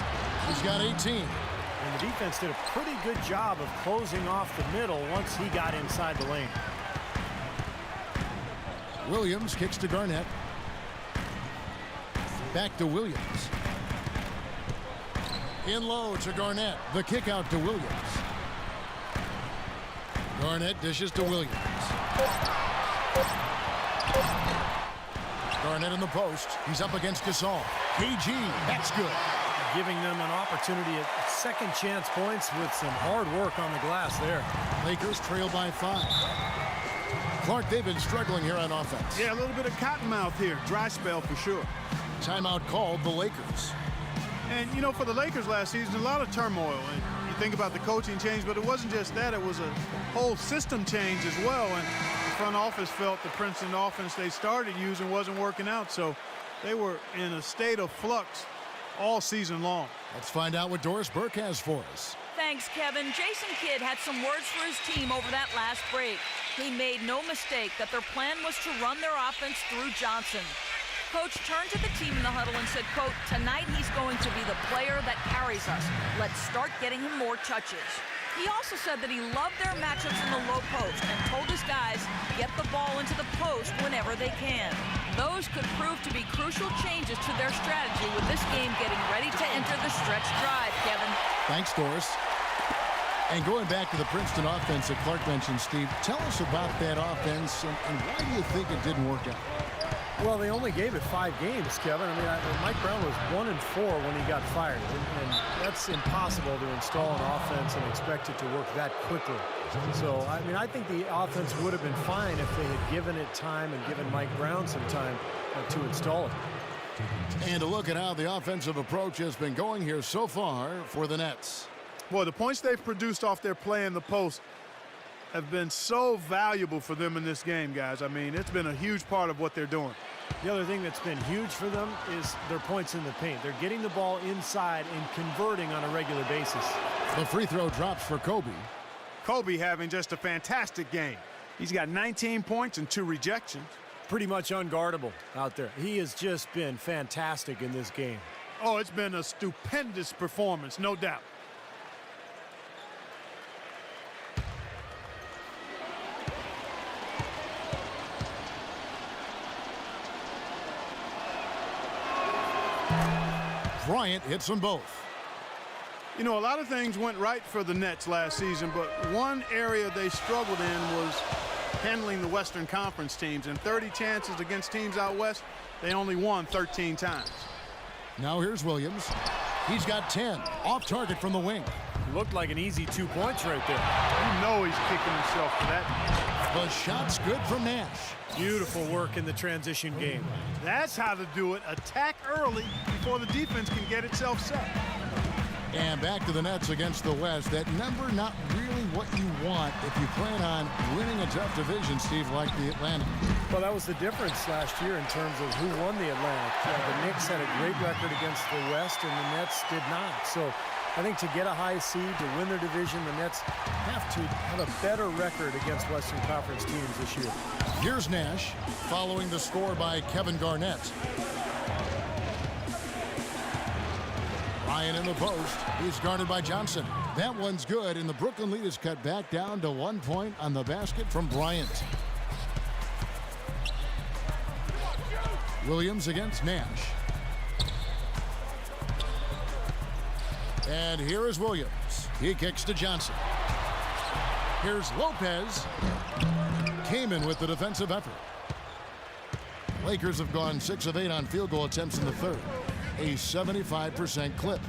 He's got 18. And the defense did a pretty good job of closing off the middle once he got inside the lane. Williams kicks to Garnett. Back to Williams. In low to Garnett. The kick out to Williams. Garnett dishes to Williams. Garnett in the post. He's up against Gasol. KG, that's good. Giving them an opportunity at second chance points with some hard work on the glass there. Lakers trail by 5. Clark, they've been struggling here on offense. Yeah, a little bit of cottonmouth here. Dry spell for sure. Timeout called the Lakers. And, you know, for the Lakers last season, a lot of turmoil. And you think about the coaching change, but it wasn't just that. It was a whole system change as well. And the front office felt the Princeton offense they started using wasn't working out. So they were in a state of flux all season long. Let's find out what Doris Burke has for us. Thanks, Kevin. Jason Kidd had some words for his team over that last break. He made no mistake that their plan was to run their offense through Johnson. Coach turned to the team in the huddle and said, quote, "Tonight he's going to be the player that carries us. Let's start getting him more touches." He also said that he loved their matchups in the low post and told his guys, get the ball into the post whenever they can. Those could prove to be crucial changes to their strategy with this game getting ready to enter the stretch drive, Kevin. Thanks, Doris. And going back to the Princeton offense that Clark mentioned, Steve, tell us about that offense and why do you think it didn't work out? Well, they only gave it 5 games, Kevin. I mean, Mike Brown was 1-4 when he got fired, and that's impossible to install an offense and expect it to work that quickly. So, I mean, I think the offense would have been fine if they had given it time and given Mike Brown some time to install it. And to look at how the offensive approach has been going here so far for the Nets. Boy, the points they've produced off their play in the post have been so valuable for them in this game, guys. I mean, it's been a huge part of what they're doing. The other thing that's been huge for them is their points in the paint. They're getting the ball inside and converting on a regular basis. The free throw drops for Kobe. Kobe having just a fantastic game. He's got 19 points and 2 rejections. Pretty much unguardable out there. He has just been fantastic in this game. Oh, it's been a stupendous performance, no doubt. Bryant hits them both. You know, a lot of things went right for the Nets last season, but one area they struggled in was handling the Western Conference teams. In 30 chances against teams out west, they only won 13 times. Now here's Williams. He's got 10. Off target from the wing. Looked like an easy 2 points right there. You know he's kicking himself for that. The shot's good from Nash. Beautiful work in the transition game. That's how to do it. Attack early before the defense can get itself set. And back to the Nets against the West. That number not really what you want if you plan on winning a tough division, Steve, like the Atlantic. Well, that was the difference last year in terms of who won the Atlantic. The Knicks had a great record against the West, and the Nets did not. So I think to get a high seed, to win their division, the Nets have to have a better record against Western Conference teams this year. Here's Nash following the score by Kevin Garnett. Ryan in the post. He's guarded by Johnson. That one's good, and the Brooklyn lead is cut back down to 1 point on the basket from Bryant. Williams against Nash. And here is Williams. He kicks to Johnson. Here's Lopez. Kaman with the defensive effort. Lakers have gone 6 of 8 on field goal attempts in the third. A 75% clip.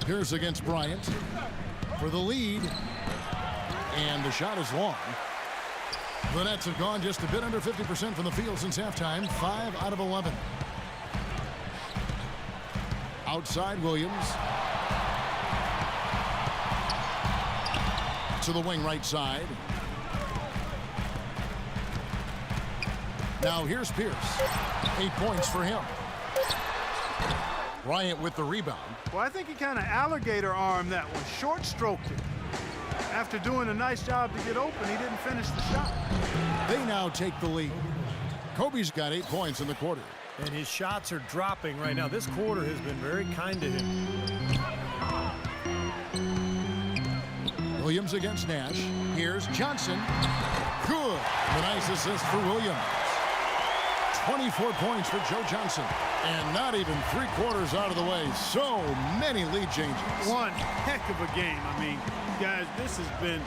Here's against Bryant for the lead. And the shot is long. The Nets have gone just a bit under 50% from the field since halftime. 5 out of 11. Outside Williams. To the wing right side. Now here's Pierce. 8 points for him. Bryant with the rebound. Well, I think he kind of alligator armed that one. Short stroked it. After doing a nice job to get open, he didn't finish the shot. They now take the lead. Kobe's got 8 points in the quarter. And his shots are dropping right now. This quarter has been very kind to him. Williams against Nash. Here's Johnson. Good. The nice assist for Williams. 24 points for Joe Johnson. And not even 3/4 out of the way. So many lead changes. One heck of a game. I mean, guys, this has been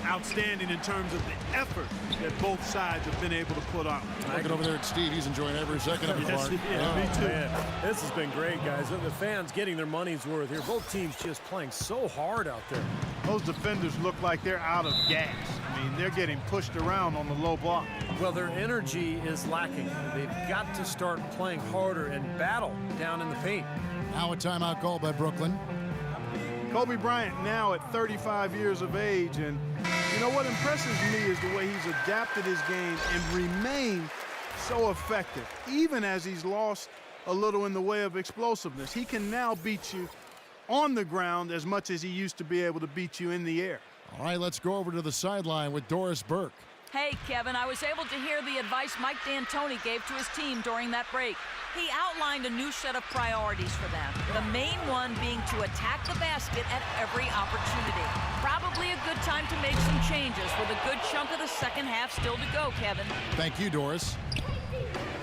outstanding in terms of the effort that both sides have been able to put on. Looking over there at Steve, he's enjoying every second of it, Yes, Clark. yeah, me too. Man, this has been great, guys. The fans getting their money's worth here. Both teams just playing so hard out there. Those defenders look like they're out of gas. I mean, they're getting pushed around on the low block. Well, their energy is lacking. They've got to start playing harder and battle down in the paint. Now a timeout call by Brooklyn. Kobe Bryant now at 35 years of age, and you know what impresses me is the way he's adapted his game and remained so effective. Even as he's lost a little in the way of explosiveness, he can now beat you on the ground as much as he used to be able to beat you in the air. All right, let's go over to the sideline with Doris Burke. Hey, Kevin, I was able to hear the advice Mike D'Antoni gave to his team during that break. He outlined a new set of priorities for them, the main one being to attack the basket at every opportunity. Probably a good time to make some changes with a good chunk of the second half still to go, Kevin. Thank you, Doris.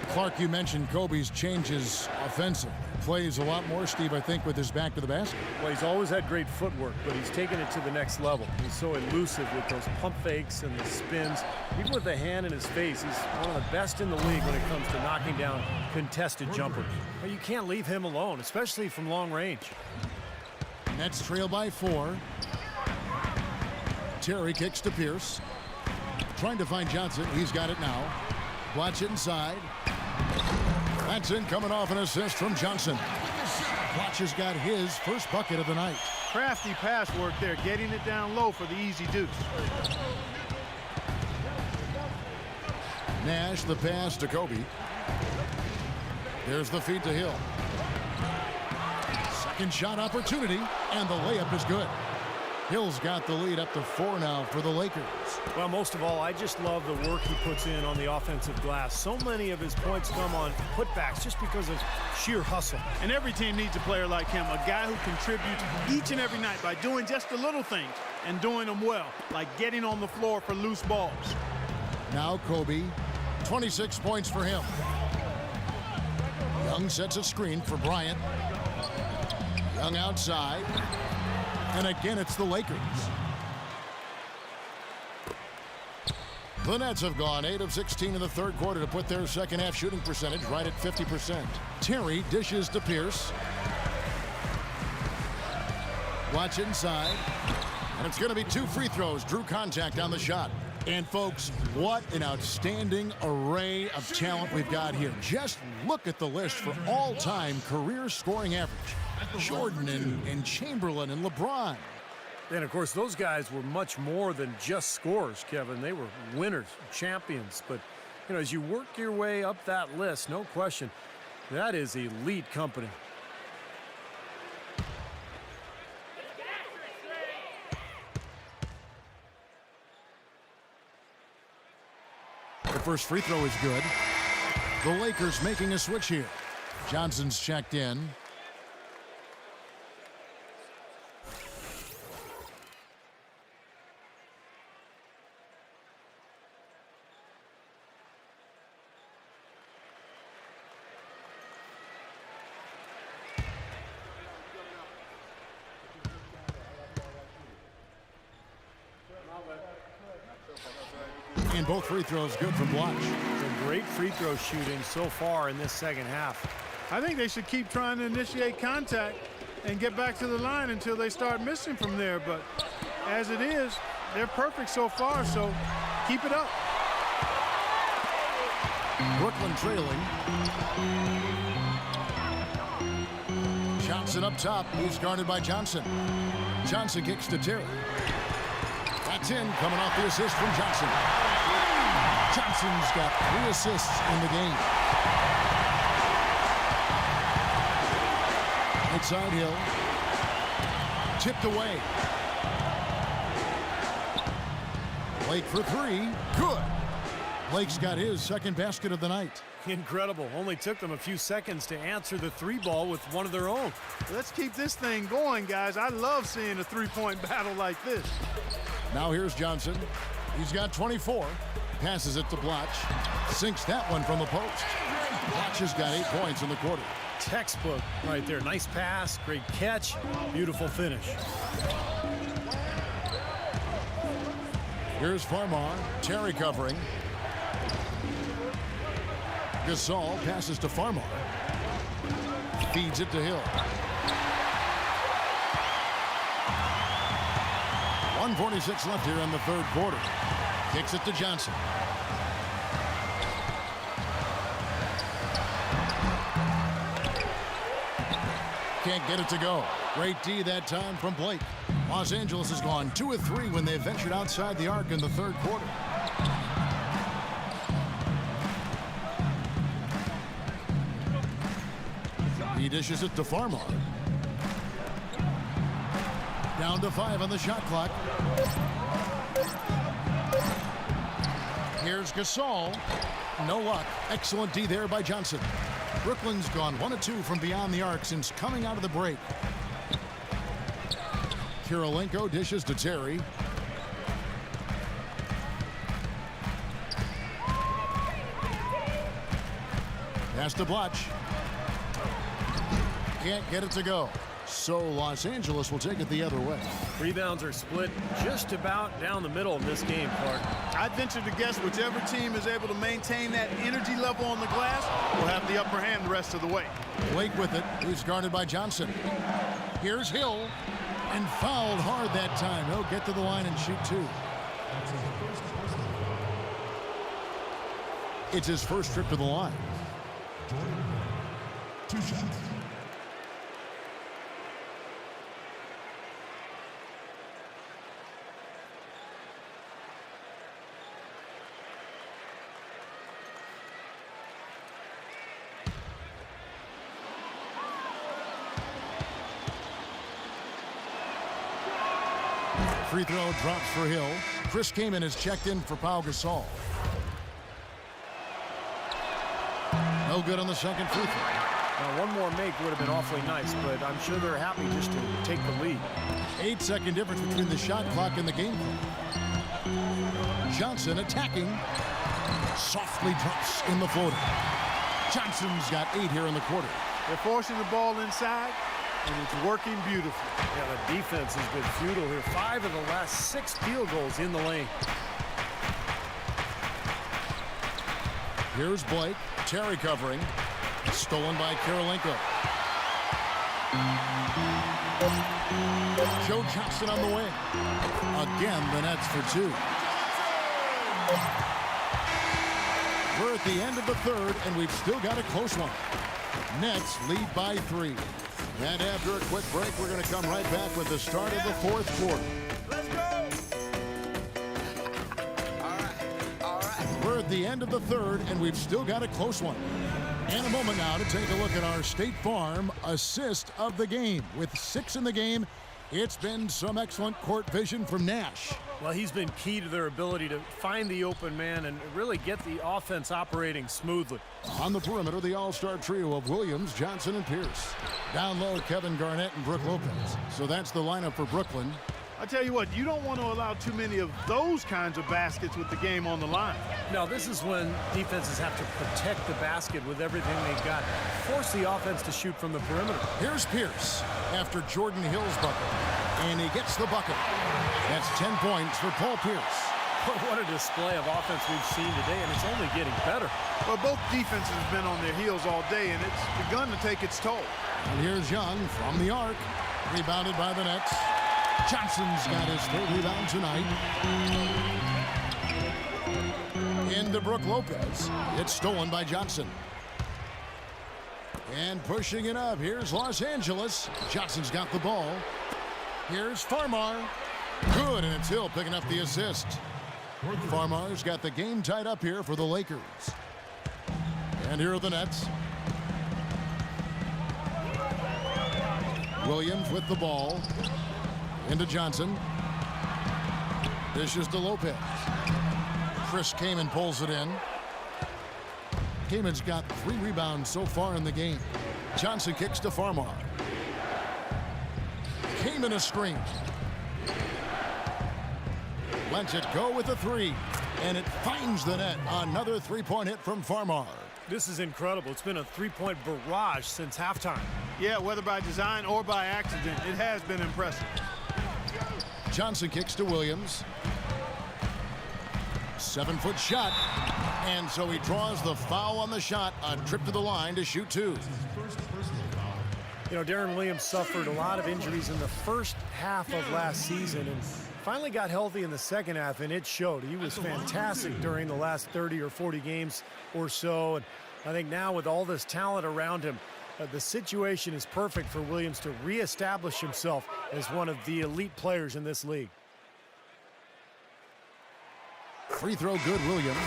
Clark, you mentioned Kobe's changes offensively. Plays a lot more, Steve, I think, with his back to the basket. Well, he's always had great footwork, but he's taken it to the next level. He's so elusive with those pump fakes and the spins. Even with the hand in his face, he's one of the best in the league when it comes to knocking down contested jumpers. But you can't leave him alone, especially from long range. Nets trail by 4. Terry kicks to Pierce. Trying to find Johnson. He's got it now. Watch inside. That's in, coming off an assist from Johnson. Clutch has got his first bucket of the night. Crafty pass work there, getting it down low for the easy deuce. Nash the pass to Kobe. There's the feed to Hill. Second shot opportunity, and the layup is good. Hill's got the lead up to 4 now for the Lakers. Well, most of all, I just love the work he puts in on the offensive glass. So many of his points come on putbacks just because of sheer hustle. And every team needs a player like him, a guy who contributes each and every night by doing just the little things and doing them well, like getting on the floor for loose balls. Now Kobe, 26 points for him. Young sets a screen for Bryant. Young outside. And again, it's the Lakers. The Nets have gone 8 of 16 in the third quarter to put their second half shooting percentage right at 50%. Terry dishes to Pierce. Watch inside. And it's going to be 2 free throws. Drew contact on the shot. And folks, what an outstanding array of talent we've got here. Just look at the list for all-time career scoring average. Jordan and Chamberlain and LeBron. And, of course, those guys were much more than just scorers, Kevin. They were winners, champions. But, you know, as you work your way up that list, no question, that is elite company. The first free throw is good. The Lakers making a switch here. Johnson's checked in. And both free throws good from Blatch. Some great free throw shooting so far in this second half. I think they should keep trying to initiate contact and get back to the line until they start missing from there. But as it is, they're perfect so far, so keep it up. Brooklyn trailing. Johnson up top. He's guarded by Johnson. Johnson kicks to Terry. That's in, coming off the assist from Johnson. Johnson's got 3 assists in the game. Outside Hill. Tipped away. Blake for 3. Good. Blake's got his second basket of the night. Incredible. Only took them a few seconds to answer the 3-ball with one of their own. Let's keep this thing going, guys. I love seeing a three-point battle like this. Now here's Johnson. He's got 24. Passes it to Blatch. Sinks that one from the post. Blatch has got 8 points in the quarter. Textbook right there. Nice pass, great catch, beautiful finish. Here's Farmar. Terry covering. Gasol passes to Farmar. Feeds it to Hill. 1:46 left here in the third quarter. Kicks it to Johnson. Can't get it to go. Great D that time from Blake. Los Angeles has gone 2 of 3 when they ventured outside the arc in the third quarter. He dishes it to Farmar. Down to 5 on the shot clock. Here's Gasol. No luck. Excellent D there by Johnson. Brooklyn's gone 1 of 2 from beyond the arc since coming out of the break. Kirilenko dishes to Terry. Pass to Blatch. Can't get it to go. So Los Angeles will take it the other way. Rebounds are split just about down the middle of this game, Clark. I'd venture to guess whichever team is able to maintain that energy level on the glass will have the upper hand the rest of the way. Blake with it. He's guarded by Johnson. Here's Hill. And fouled hard that time. He'll get to the line and shoot 2. It's his first trip to the line. 2 shots. Free throw drops for Hill. Chris Kaman is checked in for Pau Gasol. No good on the second free throw. Now, one more make would have been awfully nice, but I'm sure they're happy just to take the lead. 8-second difference between the shot clock and the game clock. Johnson attacking. Softly drops in the floater. Johnson's got 8 here in the quarter. They're forcing the ball inside, and it's working beautifully. Yeah, the defense has been futile here. 5 of the last 6 field goals in the lane. Here's Blake. Terry covering. Stolen by Karolinko. Joe Johnson on the wing. Again, the Nets for 2. We're at the end of the third, and we've still got a close one. Nets lead by 3. And after a quick break, we're going to come right back with the start of the fourth quarter. Let's go! All right. We're at the end of the third, and we've still got a close one. And a moment now to take a look at our State Farm assist of the game. With 6 in the game, it's been some excellent court vision from Nash. Well, he's been key to their ability to find the open man and really get the offense operating smoothly. On the perimeter, the all-star trio of Williams, Johnson, and Pierce. Down low, Kevin Garnett and Brook Lopez. So that's the lineup for Brooklyn. I tell you what, you don't want to allow too many of those kinds of baskets with the game on the line. Now, this is when defenses have to protect the basket with everything they've got. Force the offense to shoot from the perimeter. Here's Pierce after Jordan Hill's bucket. And he gets the bucket. That's 10 points for Paul Pierce. What a display of offense we've seen today, and it's only getting better. Well, both defenses have been on their heels all day, and it's begun to take its toll. And here's Young from the arc. Rebounded by the Nets. Johnson's got his 3rd rebound tonight. Into Brook Lopez. It's stolen by Johnson. And pushing it up. Here's Los Angeles. Johnson's got the ball. Here's Farmar. Good, and it's Hill picking up the assist. Farmar's got the game tied up here for the Lakers. And here are the Nets. Williams with the ball. Into Johnson. Dishes to Lopez. Chris Kaman pulls it in. Kaman's got 3 rebounds so far in the game. Johnson kicks to Farmar. Kaman a screen. Lets it go with a 3. And it finds the net. Another 3-point hit from Farmar. This is incredible. It's been a 3-point barrage since halftime. Yeah, whether by design or by accident, it has been impressive. Johnson kicks to Williams. 7-foot shot. And so he draws the foul on the shot. A trip to the line to shoot 2. You know, Darren Williams suffered a lot of injuries in the first half of last season and finally got healthy in the second half, and it showed. He was fantastic during the last 30 or 40 games or so. And I think now with all this talent around him, the situation is perfect for Williams to reestablish himself as one of the elite players in this league. Free throw good, Williams.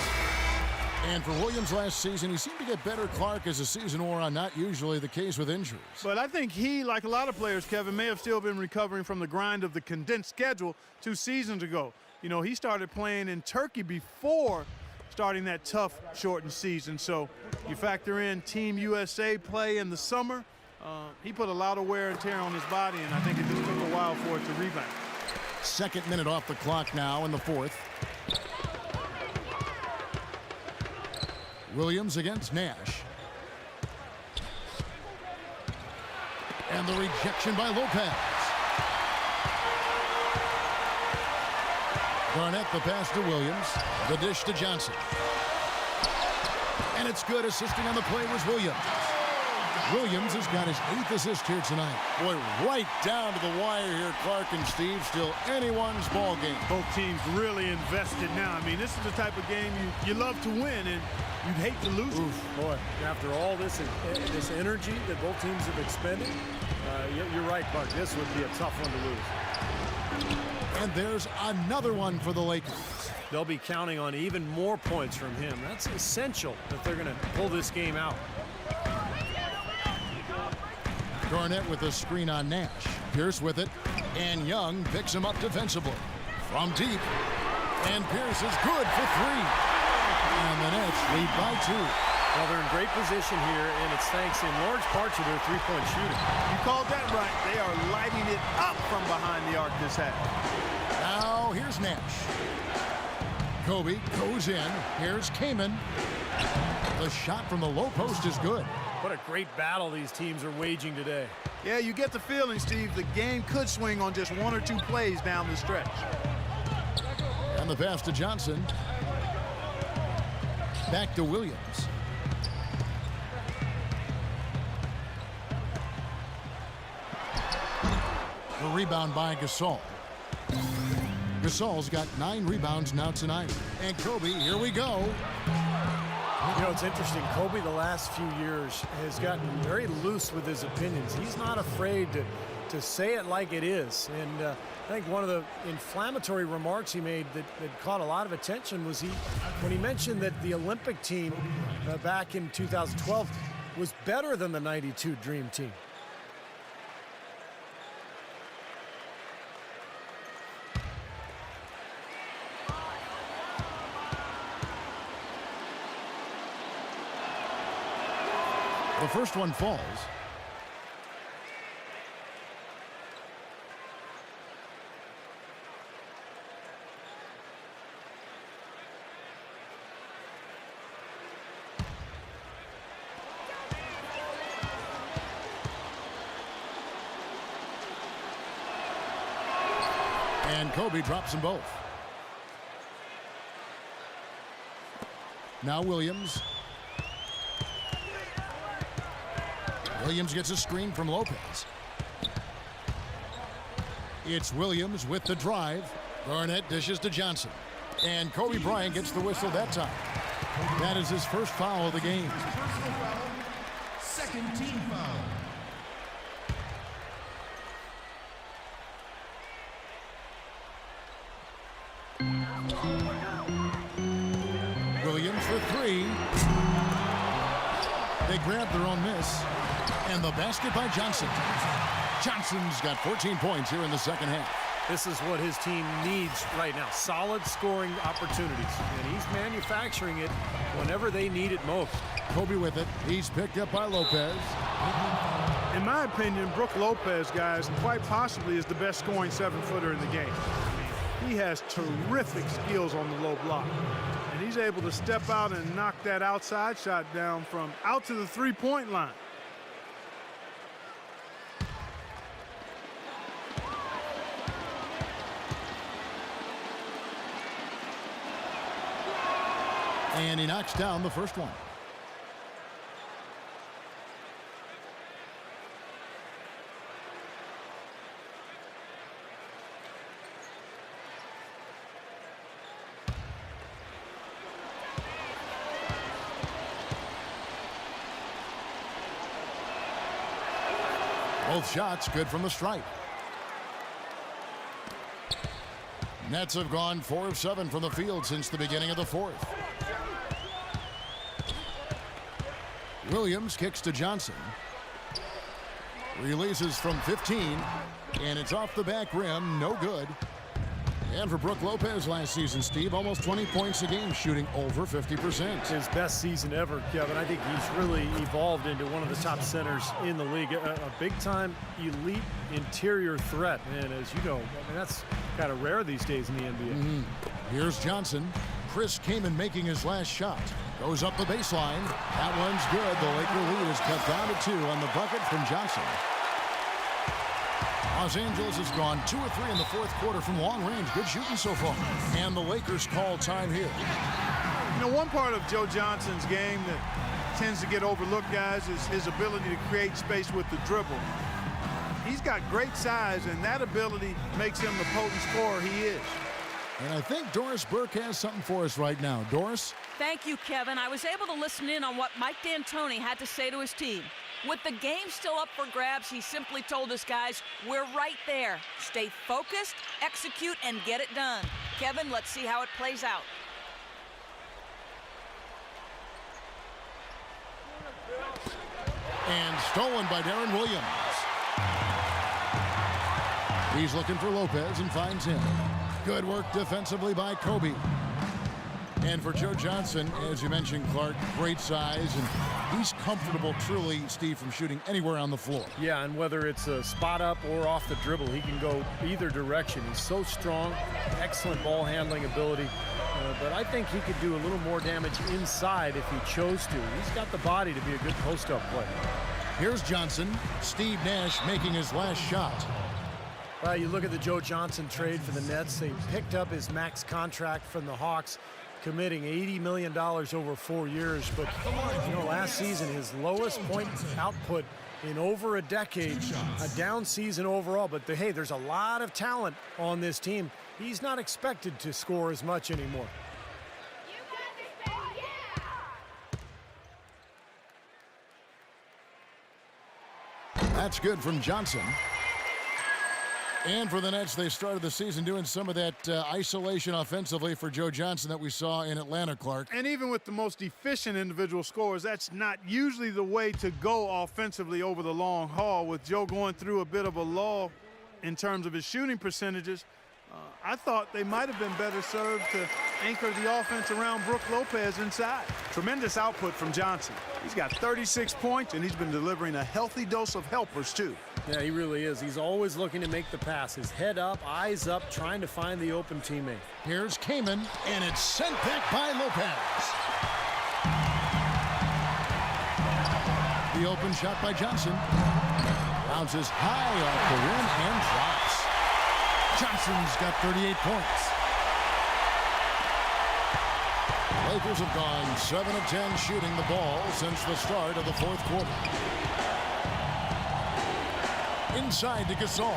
And for Williams last season, he seemed to get better, Clark, as the season wore on. Not usually the case with injuries. But I think he, like a lot of players, Kevin, may have still been recovering from the grind of the condensed schedule 2 seasons ago. You know, he started playing in Turkey before starting that tough, shortened season. So you factor in Team USA play in the summer. He put a lot of wear and tear on his body, and I think it just took a while for it to rebound. 2nd minute off the clock now in the 4th. Williams against Nash. And the rejection by Lopez. Garnett the pass to Williams. The dish to Johnson. And it's good. Assisting on the play was Williams. Williams has got his 8th assist here tonight. Boy, right down to the wire here, Clark and Steve. Still anyone's ball game. Both teams really invested now. I mean, this is the type of game you love to win, and you'd hate to lose it. Boy, after all this energy that both teams have expended, you're right, Clark. This would be a tough one to lose. And there's another one for the Lakers. They'll be counting on even more points from him. That's essential if they're going to pull this game out. Garnett with a screen on Nash. Pierce with it, and Young picks him up defensively. From deep. And Pierce is good for 3. And the Nets lead by 2. Well, they're in great position here, and it's thanks in large part to their three-point shooting. You called that right. They are lighting it up from behind the arc this half. Now here's Nash. Kobe goes in. Here's Kaman. The shot from the low post is good. What a great battle these teams are waging today. Yeah, you get the feeling, Steve, the game could swing on just 1 or 2 plays down the stretch. And the pass to Johnson. Back to Williams. The rebound by Gasol. Gasol's got 9 rebounds now tonight. And Kobe, here we go. You know, it's interesting. Kobe, the last few years, has gotten very loose with his opinions. He's not afraid to say it like it is. And I think one of the inflammatory remarks he made that caught a lot of attention was when he mentioned that the Olympic team back in 2012 was better than the '92 Dream Team. The first one falls. And Kobe drops them both. Now Williams. Williams gets a screen from Lopez. It's Williams with the drive. Garnett dishes to Johnson. And Kobe Bryant gets the whistle that time. That is his first foul of the game. Personal foul. Second team foul. Williams for 3. They grab their own miss. And the basket by Johnson. Johnson's got 14 points here in the second half. This is what his team needs right now. Solid scoring opportunities. And he's manufacturing it whenever they need it most. Kobe with it. He's picked up by Lopez. In my opinion, Brook Lopez, guys, quite possibly is the best scoring 7-footer in the game. He has terrific skills on the low block. And he's able to step out and knock that outside shot down from out to the three-point line. And he knocks down the first one. Both shots good from the stripe. Nets have gone 4 of 7 from the field since the beginning of the fourth. Williams kicks to Johnson. Releases from 15. And it's off the back rim. No good. And for Brook Lopez last season, Steve, almost 20 points a game, shooting over 50%. His best season ever, Kevin. I think he's really evolved into one of the top centers in the league. A big-time elite interior threat. And as you know, I mean, that's kind of rare these days in the NBA. Here's Johnson. Chris Kaman making his last shot. Goes up the baseline. That one's good. The Laker lead is cut down to 2 on the bucket from Johnson. Los Angeles has gone 2 of 3 in the fourth quarter from long range. Good shooting so far. And the Lakers call time here. You know, one part of Joe Johnson's game that tends to get overlooked, guys, is his ability to create space with the dribble. He's got great size, and that ability makes him the potent scorer he is. And I think Doris Burke has something for us right now. Doris? Thank you, Kevin. I was able to listen in on what Mike D'Antoni had to say to his team. With the game still up for grabs, he simply told us, guys, we're right there. Stay focused, execute, and get it done. Kevin, let's see how it plays out. And stolen by Darren Williams. He's looking for Lopez and finds him. Good work defensively by Kobe. And for Joe Johnson, as you mentioned, Clark, great size, and he's comfortable truly, Steve, from shooting anywhere on the floor. Yeah, and whether it's a spot up or off the dribble, he can go either direction. He's so strong, excellent ball handling ability. But I think he could do a little more damage inside if he chose to. He's got the body to be a good post-up player. Here's Johnson. Steve Nash making his last shot. Well, you look at the Joe Johnson trade for the Nets. They picked up his max contract from the Hawks, committing $80 million over 4 years. But, you know, last season, his lowest point output in over a decade, a down season overall. But, hey, there's a lot of talent on this team. He's not expected to score as much anymore. That's good from Johnson. And for the Nets, they started the season doing some of that isolation offensively for Joe Johnson that we saw in Atlanta, Clark. And even with the most efficient individual scorers, that's not usually the way to go offensively over the long haul. With Joe going through a bit of a lull in terms of his shooting percentages, I thought they might have been better served to anchor the offense around Brook Lopez inside. Tremendous output from Johnson. He's got 36 points, and he's been delivering a healthy dose of helpers, too. Yeah, he really is. He's always looking to make the pass. His head up, eyes up, trying to find the open teammate. Here's Kaman, and it's sent back by Lopez. The open shot by Johnson. Bounces high off the rim and drops. Johnson's got 38 points. Lakers have gone 7 of 10 shooting the ball since the start of the fourth quarter. Inside to Gasol.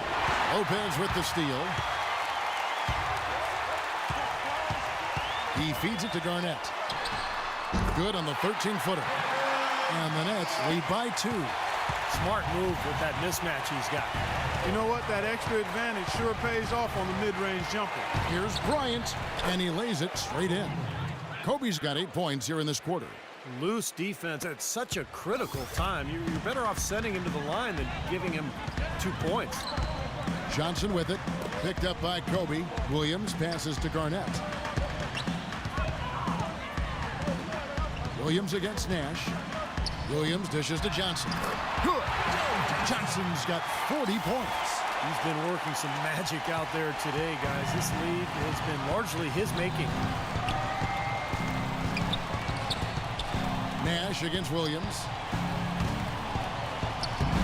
Lopez with the steal. He feeds it to Garnett. Good on the 13-footer. And the Nets lead by 2. Smart move with that mismatch he's got. You know what? That extra advantage sure pays off on the mid-range jumper. Here's Bryant, and he lays it straight in. Kobe's got 8 points here in this quarter. Loose defense at such a critical time. You're better off sending him to the line than giving him 2 points. Johnson with it. Picked up by Kobe. Williams passes to Garnett. Williams against Nash. Williams dishes to Johnson. Good. Johnson's got 40 points. He's been working some magic out there today, guys. This lead has been largely his making. Nash against Williams.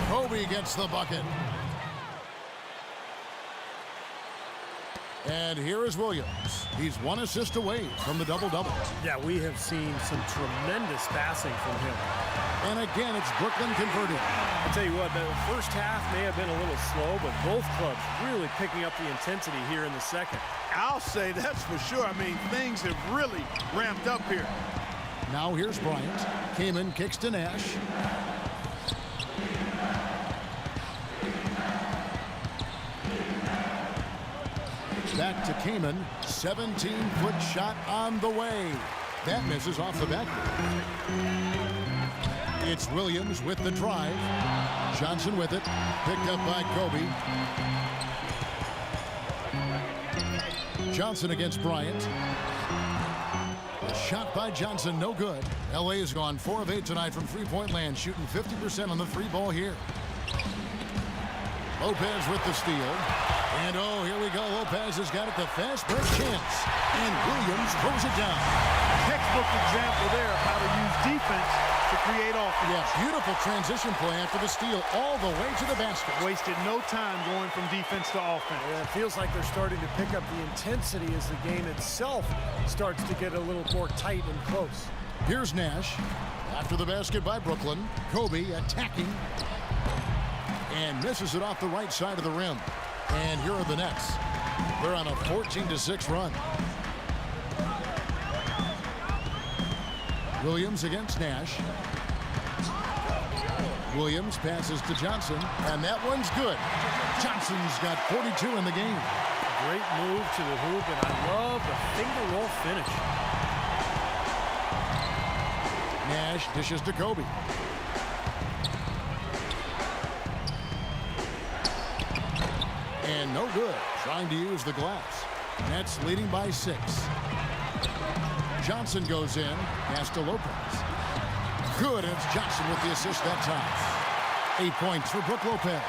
Kobe gets the bucket. And here is Williams. He's 1 assist away from the double-double. Yeah, we have seen some tremendous passing from him. And again, it's Brooklyn converting. I'll tell you what, the first half may have been a little slow, but both clubs really picking up the intensity here in the second. I'll say that's for sure. I mean, things have really ramped up here. Now here's Bryant. Kaman kicks to Nash. Back to Kaman. 17-foot shot on the way. That misses off the backboard. It's Williams with the drive. Johnson with it. Picked up by Kobe. Johnson against Bryant. A shot by Johnson, no good. LA has gone 4 of 8 tonight from three-point land, shooting 50% on the three ball here. Lopez with the steal. And oh, here we go. Lopez has got it, the fast break chance. And Williams throws it down. Textbook example there of how to use defense to create offense. Yeah, beautiful transition play after the steal all the way to the basket. Wasted no time going from defense to offense. Yeah, it feels like they're starting to pick up the intensity as the game itself starts to get a little more tight and close. Here's Nash. After the basket by Brooklyn. Kobe attacking. And misses it off the right side of the rim. And here are the Nets. They're on a 14-6 run. Williams against Nash. Williams passes to Johnson, and that one's good. Johnson's got 42 in the game. Great move to the hoop, and I love the finger roll finish. Nash dishes to Kobe. And no good. Trying to use the glass. Nets leading by 6. Johnson goes in. Pass to Lopez. Good, and it's Johnson with the assist that time. 8 points for Brook Lopez.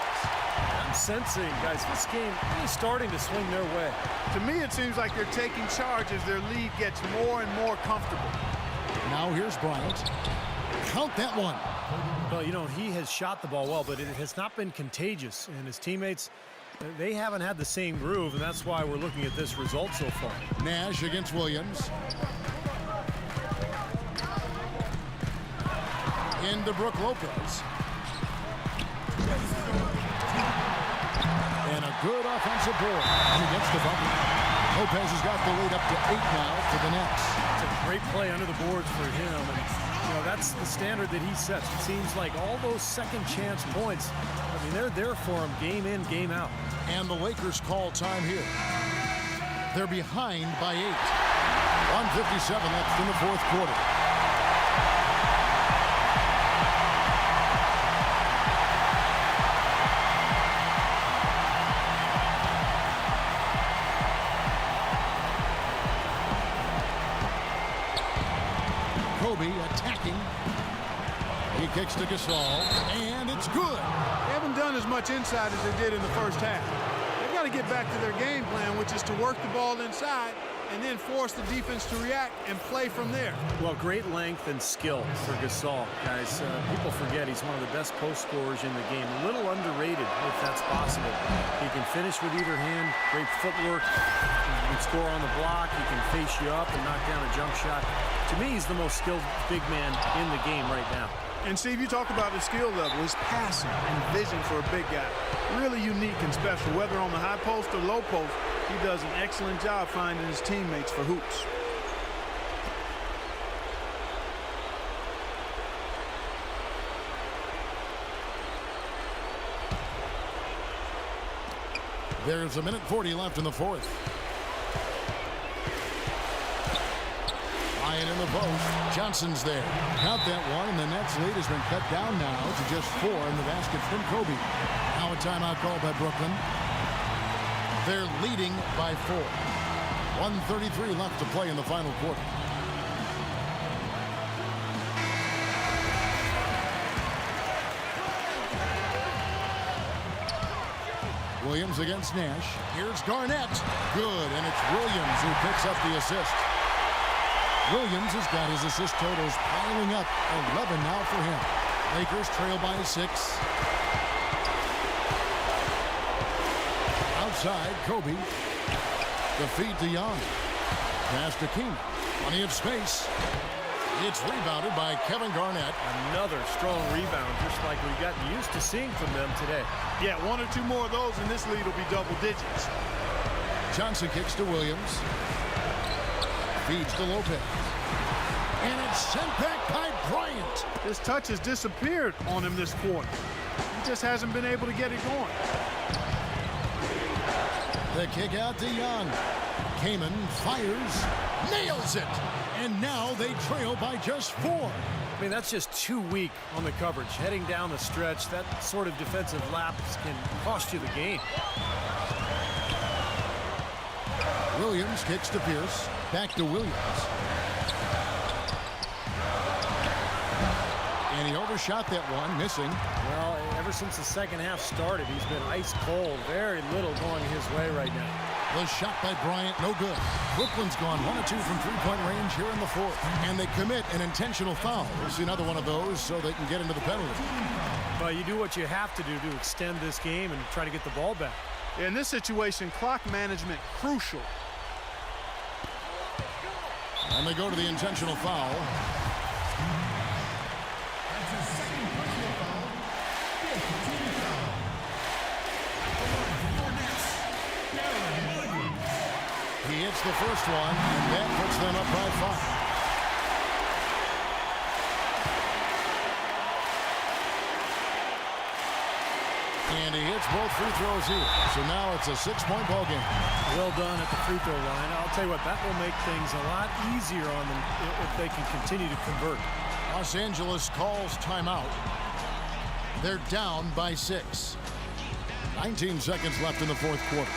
I'm sensing, guys, this game is starting to swing their way. To me, it seems like they're taking charge as their lead gets more and more comfortable. Now here's Bryant. Count that one. Well, you know, he has shot the ball well, but it has not been contagious. And his teammates, they haven't had the same groove, and that's why we're looking at this result so far. Nash against Williams. Into Brook Lopez. And a good offensive board. And he gets the bucket. Lopez has got the lead up to 8 now for the Nets. It's a great play under the boards for him. And, you know, that's the standard that he sets. It seems like all those second chance points, I mean, they're there for him game in, game out. And the Lakers call time here. They're behind by 8. 1:57 left in the fourth quarter. Kobe attacking. He kicks to Gasol, and it's good. They haven't done as much inside as they did in the first half. They've got to get back to their game plan, which is to work the ball inside and then force the defense to react and play from there. Well, great length and skill for Gasol, guys. People forget he's one of the best post scorers in the game. A little underrated, if that's possible. He can finish with either hand, great footwork. He can score on the block. He can face you up and knock down a jump shot. To me, he's the most skilled big man in the game right now. And Steve, you talk about his skill level, his passing and vision for a big guy. Really unique and special. Whether on the high post or low post, he does an excellent job finding his teammates for hoops. There's 1:40 left in the fourth. Ryan in the post. Johnson's there. Count that one, and the Nets lead has been cut down now to just 4 in the basket from Kobe. Now a timeout called by Brooklyn. They're leading by 4. 1:33 left to play in the final quarter. Williams against Nash. Here's Garnett. Good, and it's Williams who picks up the assist. Williams has got his assist totals piling up. 11 now for him. Lakers trail by 6. Outside, Kobe. The feed to Young. Pass to King. Plenty of space. It's rebounded by Kevin Garnett. Another strong rebound, just like we've gotten used to seeing from them today. Yeah, 1 or 2 more of those, and this lead will be double digits. Johnson kicks to Williams. Feeds to Lopez. And it's sent back by Bryant. His touch has disappeared on him this quarter. He just hasn't been able to get it going. The kick out to Young. Kaman fires, nails it. And now they trail by just 4. I mean, that's just too weak on the coverage. Heading down the stretch, that sort of defensive lapse can cost you the game. Williams kicks to Pierce. Back to Williams. And he overshot that one, missing. Well, ever since the second half started, he's been ice cold. Very little going his way right now. The shot by Bryant, no good. Brooklyn's gone 1 or 2 from three-point range here in the fourth. And they commit an intentional foul. We'll see another one of those so they can get into the penalty. Well, you do what you have to do to extend this game and try to get the ball back. In this situation, clock management crucial. And they go to the intentional foul. That's his second personal foul. 5th team foul. He hits the first one, and that puts them up by 5. And he hits both free throws here. So now it's a 6-point ball game. Well done at the free throw line. I'll tell you what, that will make things a lot easier on them if they can continue to convert. Los Angeles calls timeout. They're down by 6. 19 seconds left in the fourth quarter.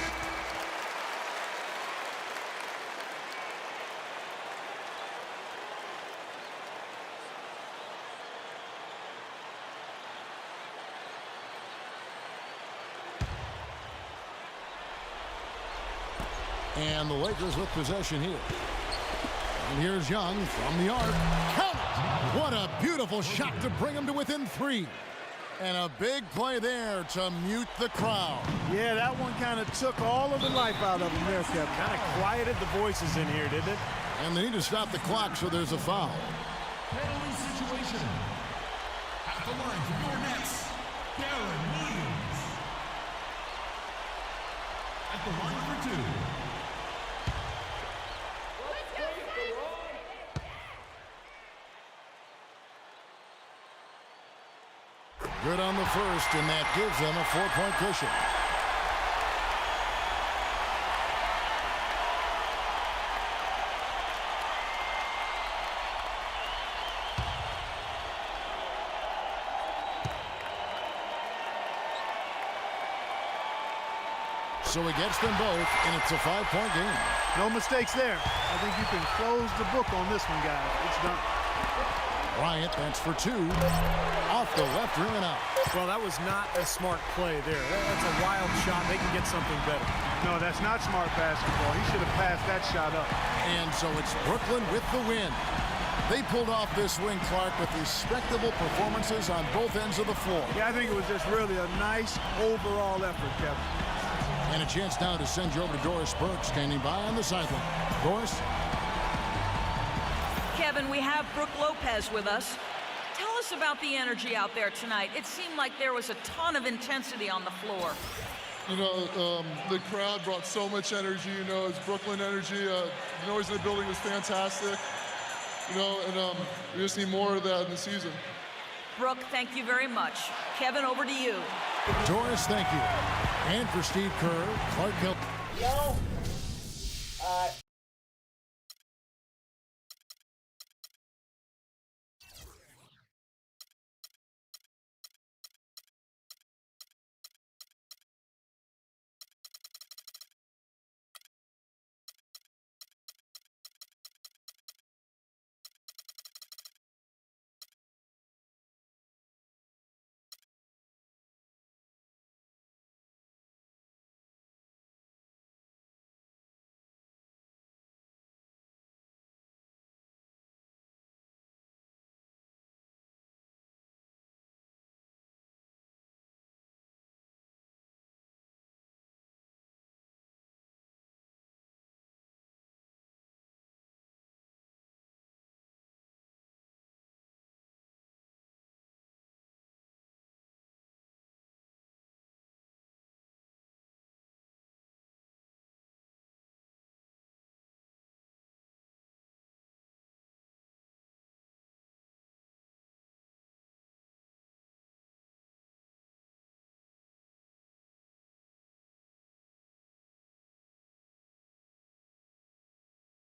And the Lakers with possession here. And here's Young from the arc. Count it! What a beautiful shot to bring him to within 3. And a big play there to mute the crowd. Yeah, that one kind of took all of the life out of him there, Kevin. Kind of quieted the voices in here, didn't it? And they need to stop the clock, so there's a foul. Penalty situation. At the line for your Nets, Darren Williams. At the line for 2. Good on the first, and that gives them a 4-point cushion. So he gets them both, and it's a 5-point game. No mistakes there. I think you can close the book on this one, guys. It's done. Bryant, that's for 2. Off the left rim and out. Well, that was not a smart play there. That's a wild shot. They can get something better. No, that's not smart basketball. He should have passed that shot up. And so it's Brooklyn with the win. They pulled off this win, Clark, with respectable performances on both ends of the floor. Yeah, I think it was just really a nice overall effort, Kevin. And a chance now to send you over to Doris Burke, standing by on the sideline. Doris? Kevin, we have Brooke Lopez with us. Tell us about the energy out there tonight. It seemed like there was a ton of intensity on the floor. You know, the crowd brought so much energy. You know, it's Brooklyn energy. The noise in the building was fantastic. You know, and we just need more of that in the season. Brooke, thank you very much. Kevin, over to you. Doris, thank you. And for Steve Kerr, Clark Hill.